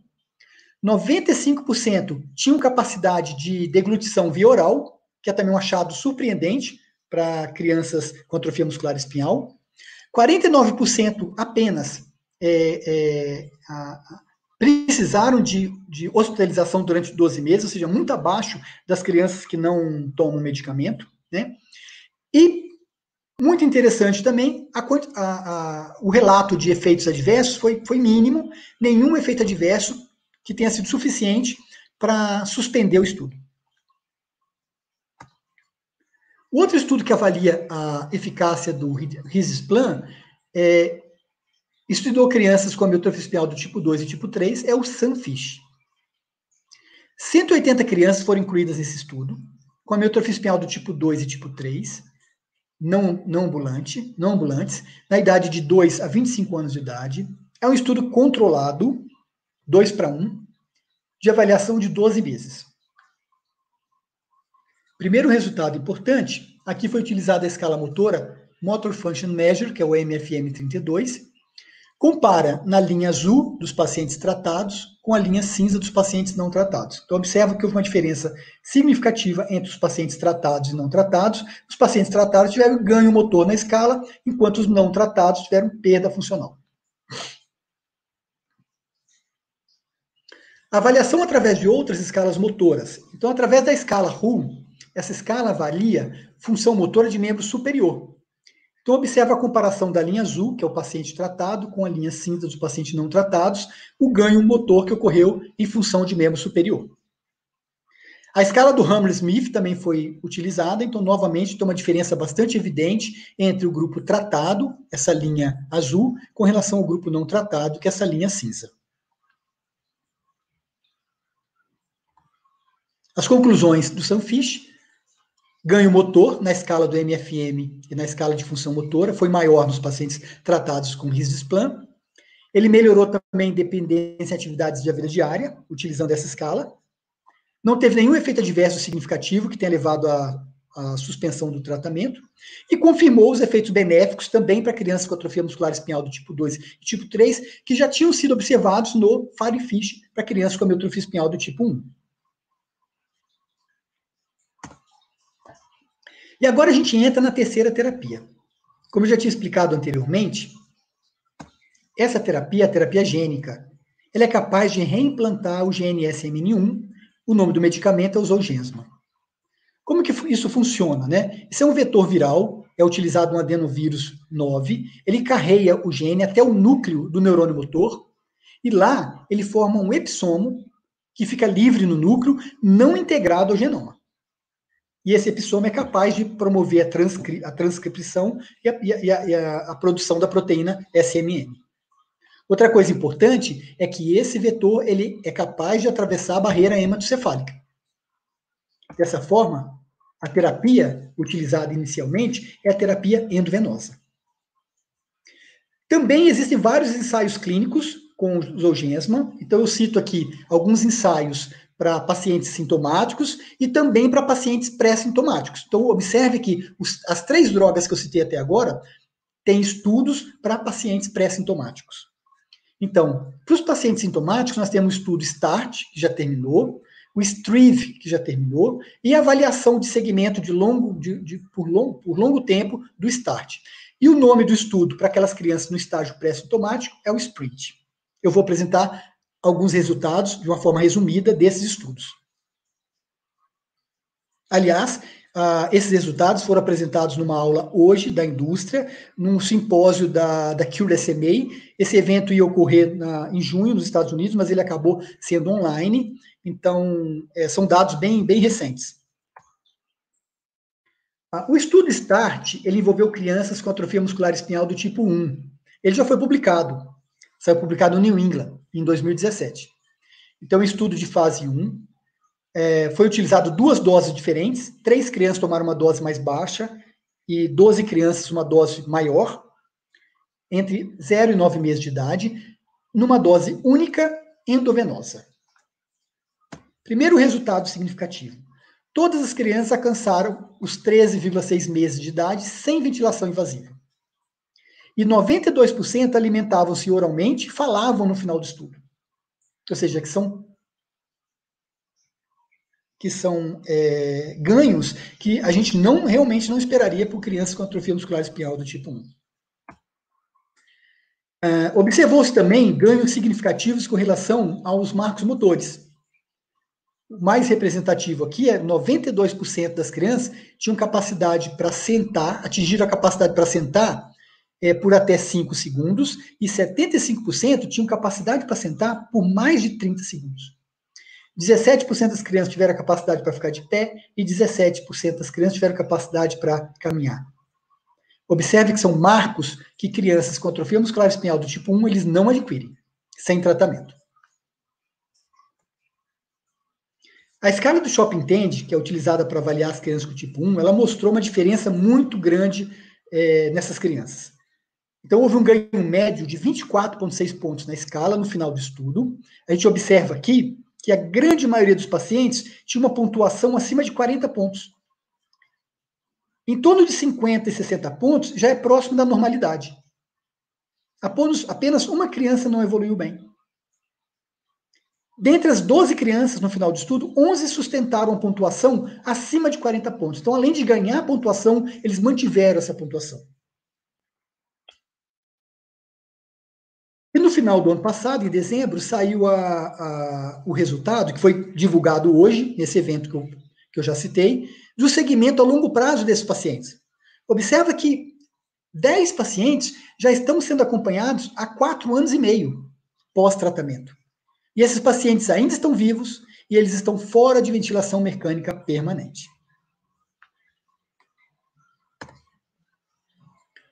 95% tinham capacidade de deglutição via oral, que é também um achado surpreendente para crianças com atrofia muscular espinhal, 49% apenas precisaram de hospitalização durante 12 meses, ou seja, muito abaixo das crianças que não tomam medicamento, né? E, muito interessante também, o relato de efeitos adversos foi mínimo, nenhum efeito adverso que tenha sido suficiente para suspender o estudo. O outro estudo que avalia a eficácia do Riedzplan estudou crianças com amilotrofia espinhal do tipo 2 e tipo 3, é o SUNFISH. 180 crianças foram incluídas nesse estudo, com amilotrofia espinhal do tipo 2 e tipo 3, não ambulantes, na idade de 2 a 25 anos de idade. É um estudo controlado, 2:1, de avaliação de 12 meses. Primeiro resultado importante, aqui foi utilizada a escala motora Motor Function Measure, que é o MFM32, compara na linha azul dos pacientes tratados com a linha cinza dos pacientes não tratados. Então, observa que houve uma diferença significativa entre os pacientes tratados e não tratados. Os pacientes tratados tiveram ganho motor na escala, enquanto os não tratados tiveram perda funcional. Avaliação através de outras escalas motoras. Então, através da escala RUL, essa escala avalia função motora de membro superior. Então, observa a comparação da linha azul, que é o paciente tratado, com a linha cinza dos pacientes não tratados, o ganho motor que ocorreu em função de membro superior. A escala do Hammersmith também foi utilizada, então, novamente, tem uma diferença bastante evidente entre o grupo tratado, essa linha azul, com relação ao grupo não tratado, que é essa linha cinza. As conclusões do SUNFISH: ganho motor na escala do MFM e na escala de função motora foi maior nos pacientes tratados com Riedzplan. Ele melhorou também dependência em atividades da vida diária, utilizando essa escala. Não teve nenhum efeito adverso significativo que tenha levado à suspensão do tratamento. E confirmou os efeitos benéficos também para crianças com atrofia muscular espinhal do tipo 2 e tipo 3, que já tinham sido observados no FIREFISH para crianças com amilotrofia espinhal do tipo 1. E agora a gente entra na terceira terapia. Como eu já tinha explicado anteriormente, essa terapia é a terapia gênica. Ela é capaz de reimplantar o gene SMN1, o nome do medicamento é o Zolgensma. Como que isso funciona, né? Isso é um vetor viral, é utilizado um adenovírus 9, ele carrega o gene até o núcleo do neurônio motor, e lá ele forma um epissomo que fica livre no núcleo, não integrado ao genoma. E esse epissomo é capaz de promover a transcrição e a produção da proteína SMN. Outra coisa importante é que esse vetor ele é capaz de atravessar a barreira hematocefálica. Dessa forma, a terapia utilizada inicialmente é a terapia endovenosa. Também existem vários ensaios clínicos com Zolgensma. Então, eu cito aqui alguns ensaios para pacientes sintomáticos e também para pacientes pré-sintomáticos. Então, observe que as 3 drogas que eu citei até agora têm estudos para pacientes pré-sintomáticos. Então, para os pacientes sintomáticos, nós temos o estudo START, que já terminou, o STRIVE, que já terminou, e a avaliação de segmento por longo tempo do START. E o nome do estudo para aquelas crianças no estágio pré-sintomático é o SPRINT. Eu vou apresentar alguns resultados, de uma forma resumida, desses estudos. Aliás, esses resultados foram apresentados numa aula hoje da indústria, num simpósio da Cure SMA. Esse evento ia ocorrer em junho nos Estados Unidos, mas ele acabou sendo online. Então, são dados bem recentes. O estudo START, ele envolveu crianças com atrofia muscular espinhal do tipo 1. Ele já foi publicado. Saiu publicado no New England, em 2017. Então, estudo de fase 1. Foi utilizado 2 doses diferentes. 3 crianças tomaram uma dose mais baixa e 12 crianças uma dose maior, entre 0 e 9 meses de idade, numa dose única endovenosa. Primeiro resultado significativo. Todas as crianças alcançaram os 13,6 meses de idade sem ventilação invasiva. E 92% alimentavam-se oralmente e falavam no final do estudo. Ou seja, que são ganhos que a gente realmente não esperaria por crianças com atrofia muscular espinhal do tipo 1. Observou-se também ganhos significativos com relação aos marcos motores. O mais representativo aqui é 92% das crianças tinham capacidade para sentar, atingiram a capacidade para sentar por até 5 segundos, e 75% tinham capacidade para sentar por mais de 30 segundos. 17% das crianças tiveram a capacidade para ficar de pé e 17% das crianças tiveram capacidade para caminhar. Observe que são marcos que crianças com atrofia muscular espinhal do tipo 1, eles não adquirem, sem tratamento. A escala do Chopin-Tende, que é utilizada para avaliar as crianças com tipo 1, ela mostrou uma diferença muito grande nessas crianças. Então, houve um ganho médio de 24,6 pontos na escala no final do estudo. A gente observa aqui que a grande maioria dos pacientes tinha uma pontuação acima de 40 pontos. Em torno de 50 e 60 pontos, já é próximo da normalidade. Apenas uma criança não evoluiu bem. Dentre as 12 crianças no final do estudo, 11 sustentaram a pontuação acima de 40 pontos. Então, além de ganhar a pontuação, eles mantiveram essa pontuação. E no final do ano passado, em dezembro, saiu o resultado, que foi divulgado hoje, nesse evento que eu já citei, do segmento a longo prazo desses pacientes. Observa que 10 pacientes já estão sendo acompanhados há 4 anos e meio pós-tratamento. E esses pacientes ainda estão vivos e eles estão fora de ventilação mecânica permanente.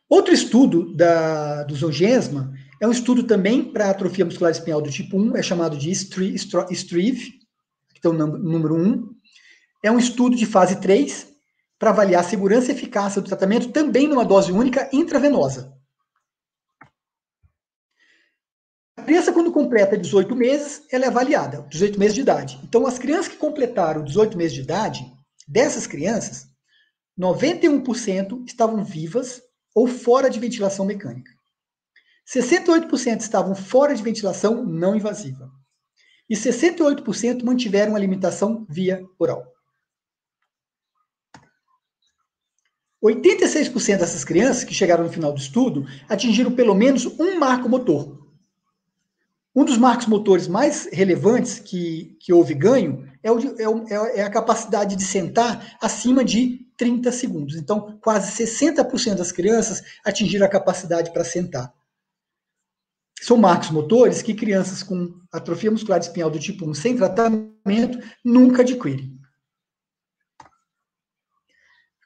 Outro estudo do Zolgensma é um estudo também para atrofia muscular espinhal do tipo 1, é chamado de STRIVE, que é o número 1. É um estudo de fase 3 para avaliar a segurança e eficácia do tratamento também numa dose única intravenosa. A criança, quando completa 18 meses, ela é avaliada, 18 meses de idade. Então, as crianças que completaram 18 meses de idade, dessas crianças, 91% estavam vivas ou fora de ventilação mecânica. 68% estavam fora de ventilação não invasiva. E 68% mantiveram alimentação via oral. 86% dessas crianças que chegaram no final do estudo atingiram pelo menos um marco motor. Um dos marcos motores mais relevantes que houve ganho é a capacidade de sentar acima de 30 segundos. Então, quase 60% das crianças atingiram a capacidade para sentar. São marcos motores que crianças com atrofia muscular espinhal do tipo 1 sem tratamento nunca adquirem.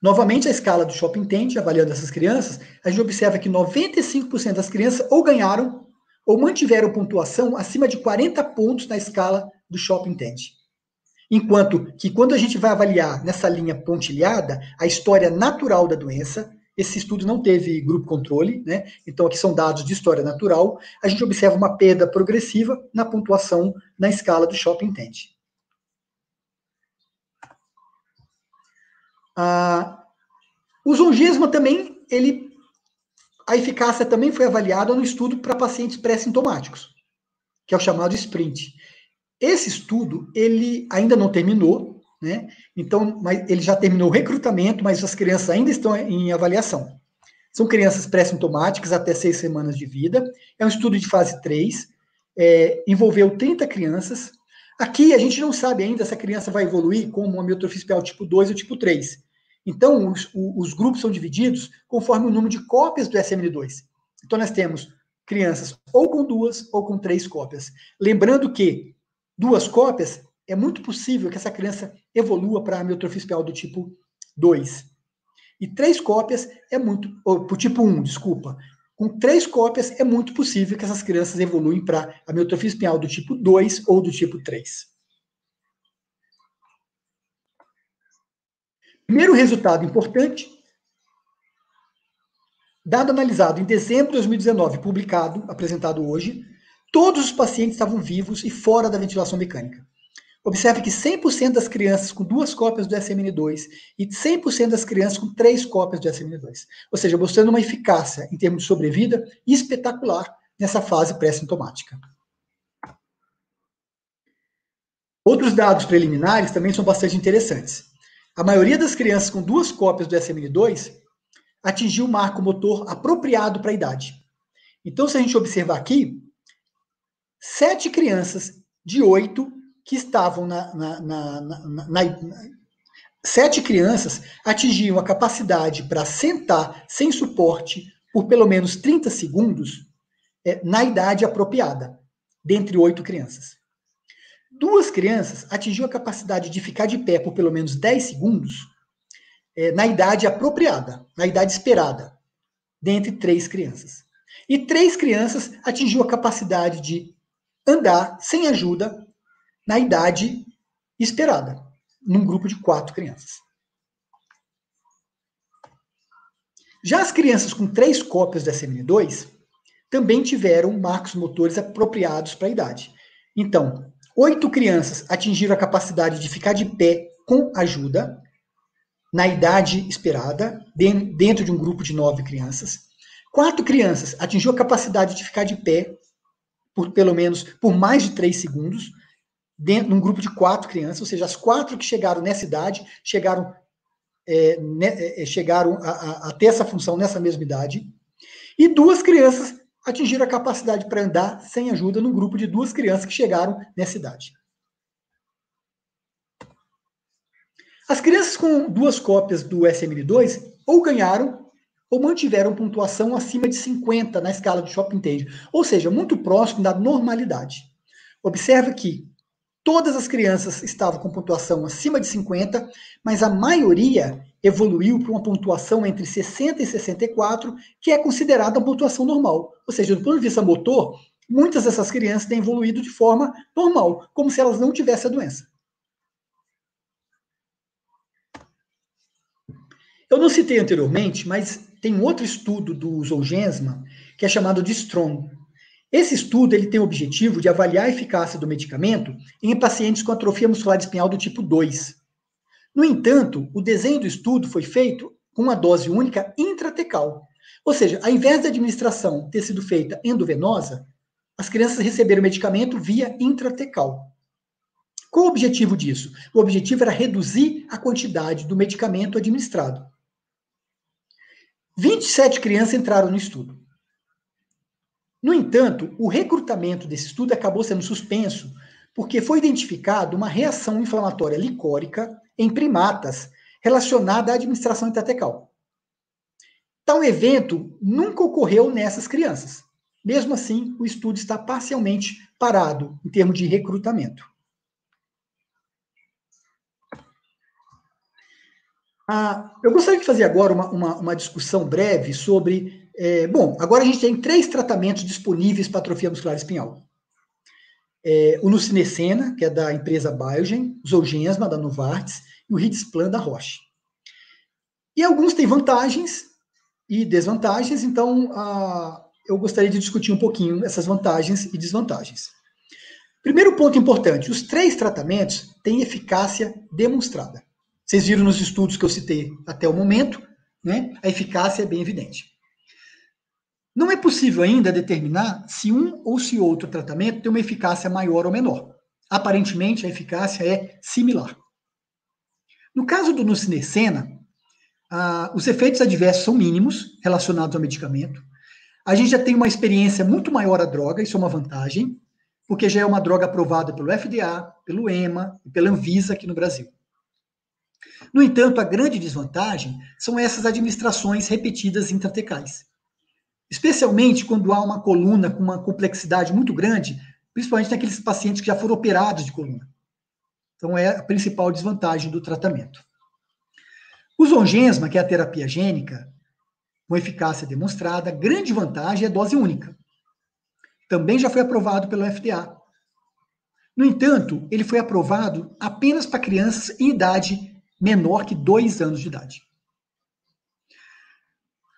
Novamente, a escala do Chopin-Tende, avaliando essas crianças, a gente observa que 95% das crianças ou ganharam ou mantiveram pontuação acima de 40 pontos na escala do Chopin-Tende. Enquanto que quando a gente vai avaliar nessa linha pontilhada a história natural da doença, esse estudo não teve grupo controle, né? Então aqui são dados de história natural. A gente observa uma perda progressiva na pontuação na escala do Shopping Intent. O Zolgensma também, a eficácia também foi avaliada no estudo para pacientes pré-sintomáticos, que é o chamado SPRINT. Esse estudo, ele ainda não terminou, né? Então, mas ele já terminou o recrutamento, mas as crianças ainda estão em avaliação. São crianças pré-sintomáticas até 6 semanas de vida. É um estudo de fase 3, envolveu 30 crianças. Aqui a gente não sabe ainda se a criança vai evoluir como uma amiotrofia espinhal tipo 2 ou tipo 3. Então, os grupos são divididos conforme o número de cópias do SMN2. Então, nós temos crianças ou com 2 ou com 3 cópias. Lembrando que 2 cópias, é muito possível que essa criança evolua para a amiotrofia espinhal do tipo 2. E 3 cópias é muito... Ou, pro tipo 1, desculpa. Com 3 cópias, é muito possível que essas crianças evoluem para a amiotrofia espinhal do tipo 2 ou do tipo 3. Primeiro resultado importante, dado analisado em dezembro de 2019, publicado, apresentado hoje, todos os pacientes estavam vivos e fora da ventilação mecânica. Observe que 100% das crianças com 2 cópias do SMN2 e 100% das crianças com 3 cópias do SMN2. Ou seja, mostrando uma eficácia em termos de sobrevida espetacular nessa fase pré-sintomática. Outros dados preliminares também são bastante interessantes. A maioria das crianças com 2 cópias do SMN2 atingiu o marco motor apropriado para a idade. Então, se a gente observar aqui, 7 crianças de 8 que estavam 7 crianças atingiam a capacidade para sentar sem suporte por pelo menos 30 segundos na idade apropriada, dentre 8 crianças. 2 crianças atingiam a capacidade de ficar de pé por pelo menos 10 segundos na idade apropriada, na idade esperada, dentre 3 crianças. E 3 crianças atingiam a capacidade de andar sem ajuda na idade esperada, num grupo de 4 crianças. Já as crianças com 3 cópias da SMN2 também tiveram marcos motores apropriados para a idade. Então, 8 crianças atingiram a capacidade de ficar de pé com ajuda na idade esperada, dentro de um grupo de 9 crianças. 4 crianças atingiram a capacidade de ficar de pé por mais de 3 segundos, dentro de um grupo de 4 crianças, ou seja, as 4 que chegaram nessa idade, chegaram a ter essa função nessa mesma idade. E 2 crianças atingiram a capacidade para andar sem ajuda num grupo de 2 crianças que chegaram nessa idade. As crianças com 2 cópias do SMN2 ou ganharam ou mantiveram pontuação acima de 50 na escala de Shopping Intent, ou seja, muito próximo da normalidade. Observe que todas as crianças estavam com pontuação acima de 50, mas a maioria evoluiu para uma pontuação entre 60 e 64, que é considerada uma pontuação normal. Ou seja, do ponto de vista motor, muitas dessas crianças têm evoluído de forma normal, como se elas não tivessem a doença. Eu não citei anteriormente, mas tem outro estudo do Zolgensma, que é chamado de STRONG. Esse estudo ele tem o objetivo de avaliar a eficácia do medicamento em pacientes com atrofia muscular espinhal do tipo 2. No entanto, o desenho do estudo foi feito com uma dose única intratecal. Ou seja, ao invés da administração ter sido feita endovenosa, as crianças receberam o medicamento via intratecal. Qual o objetivo disso? O objetivo era reduzir a quantidade do medicamento administrado. 27 crianças entraram no estudo. No entanto, o recrutamento desse estudo acabou sendo suspenso porque foi identificada uma reação inflamatória licórica em primatas relacionada à administração intratecal. Tal evento nunca ocorreu nessas crianças. Mesmo assim, o estudo está parcialmente parado em termos de recrutamento. Eu gostaria de fazer agora uma discussão breve sobre... agora a gente tem 3 tratamentos disponíveis para atrofia muscular espinhal. O Nusinersen, que é da empresa Biogen, o Zolgensma, da Novartis, e o Ritsplan, da Roche. E alguns têm vantagens e desvantagens, então eu gostaria de discutir um pouquinho essas vantagens e desvantagens. Primeiro ponto importante, os 3 tratamentos têm eficácia demonstrada. Vocês viram nos estudos que eu citei até o momento, né? A eficácia é bem evidente. Não é possível ainda determinar se um ou se outro tratamento tem uma eficácia maior ou menor. Aparentemente, a eficácia é similar. No caso do nusinersen, os efeitos adversos são mínimos relacionados ao medicamento. A gente já tem uma experiência muito maior da droga, isso é uma vantagem, porque já é uma droga aprovada pelo FDA, pelo EMA e pela Anvisa aqui no Brasil. No entanto, a grande desvantagem são essas administrações repetidas intratecais. Especialmente quando há uma coluna com uma complexidade muito grande, principalmente naqueles pacientes que já foram operados de coluna. Então, é a principal desvantagem do tratamento. O Zolgensma, que é a terapia gênica, com eficácia demonstrada, a grande vantagem é a dose única. Também já foi aprovado pelo FDA. No entanto, ele foi aprovado apenas para crianças em idade menor que 2 anos de idade.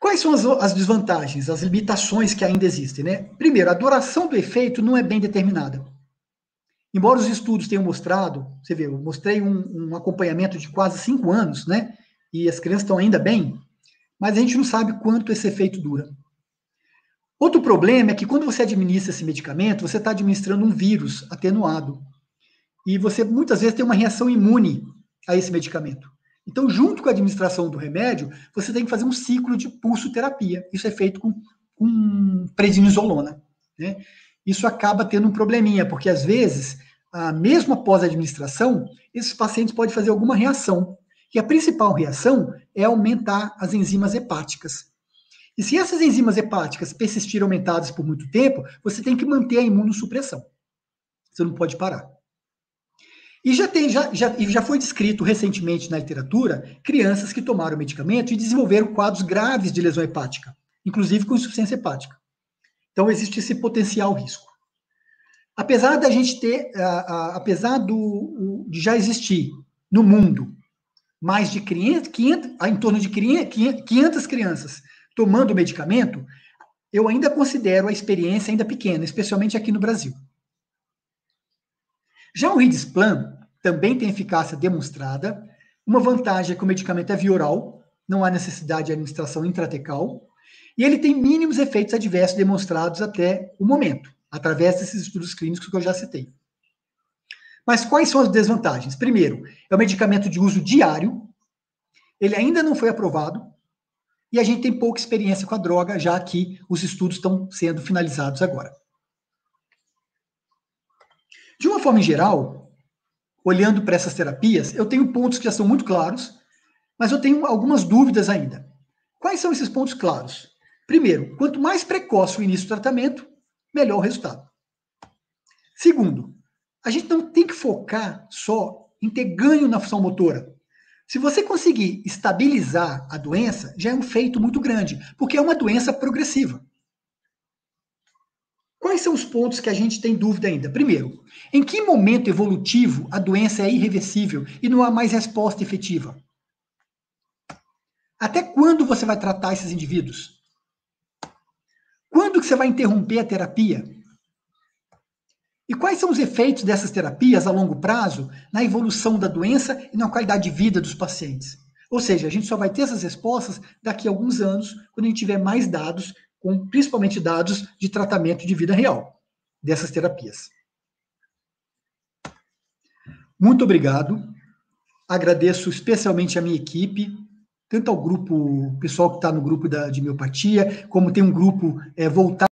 Quais são as desvantagens, as limitações que ainda existem, né? Primeiro, a duração do efeito não é bem determinada. Embora os estudos tenham mostrado, você vê, eu mostrei um acompanhamento de quase 5 anos, né? E as crianças estão ainda bem, mas a gente não sabe quanto esse efeito dura. Outro problema é que quando você administra esse medicamento, você está administrando um vírus atenuado. E você muitas vezes tem uma reação imune a esse medicamento. Então, junto com a administração do remédio, você tem que fazer um ciclo de pulsoterapia. Isso é feito com prednisolona, né? Isso acaba tendo um probleminha, porque às vezes, mesmo após a administração, esses pacientes podem fazer alguma reação. E a principal reação é aumentar as enzimas hepáticas. E se essas enzimas hepáticas persistirem aumentadas por muito tempo, você tem que manter a imunossupressão. Você não pode parar. E já foi descrito recentemente na literatura crianças que tomaram medicamento e desenvolveram quadros graves de lesão hepática, inclusive com insuficiência hepática. Então, existe esse potencial risco. Apesar da gente ter, de já existir no mundo mais de 500, em torno de 500 crianças tomando medicamento, eu ainda considero a experiência ainda pequena, especialmente aqui no Brasil. Já o Risdiplam também tem eficácia demonstrada. Uma vantagem é que o medicamento é via oral, não há necessidade de administração intratecal, e ele tem mínimos efeitos adversos demonstrados até o momento, através desses estudos clínicos que eu já citei. Mas quais são as desvantagens? Primeiro, é um medicamento de uso diário, ele ainda não foi aprovado, e a gente tem pouca experiência com a droga, já que os estudos estão sendo finalizados agora. De uma forma geral, olhando para essas terapias, eu tenho pontos que já são muito claros, mas eu tenho algumas dúvidas ainda. Quais são esses pontos claros? Primeiro, quanto mais precoce o início do tratamento, melhor o resultado. Segundo, a gente não tem que focar só em ter ganho na função motora. Se você conseguir estabilizar a doença, já é um feito muito grande, porque é uma doença progressiva. Quais são os pontos que a gente tem dúvida ainda? Primeiro, em que momento evolutivo a doença é irreversível e não há mais resposta efetiva? Até quando você vai tratar esses indivíduos? Quando que você vai interromper a terapia? E quais são os efeitos dessas terapias a longo prazo na evolução da doença e na qualidade de vida dos pacientes? Ou seja, a gente só vai ter essas respostas daqui a alguns anos, quando a gente tiver mais dados, principalmente dados de tratamento de vida real dessas terapias. Muito obrigado. Agradeço especialmente a minha equipe, tanto ao grupo, o pessoal que está no grupo de miopatia, como tem um grupo voltado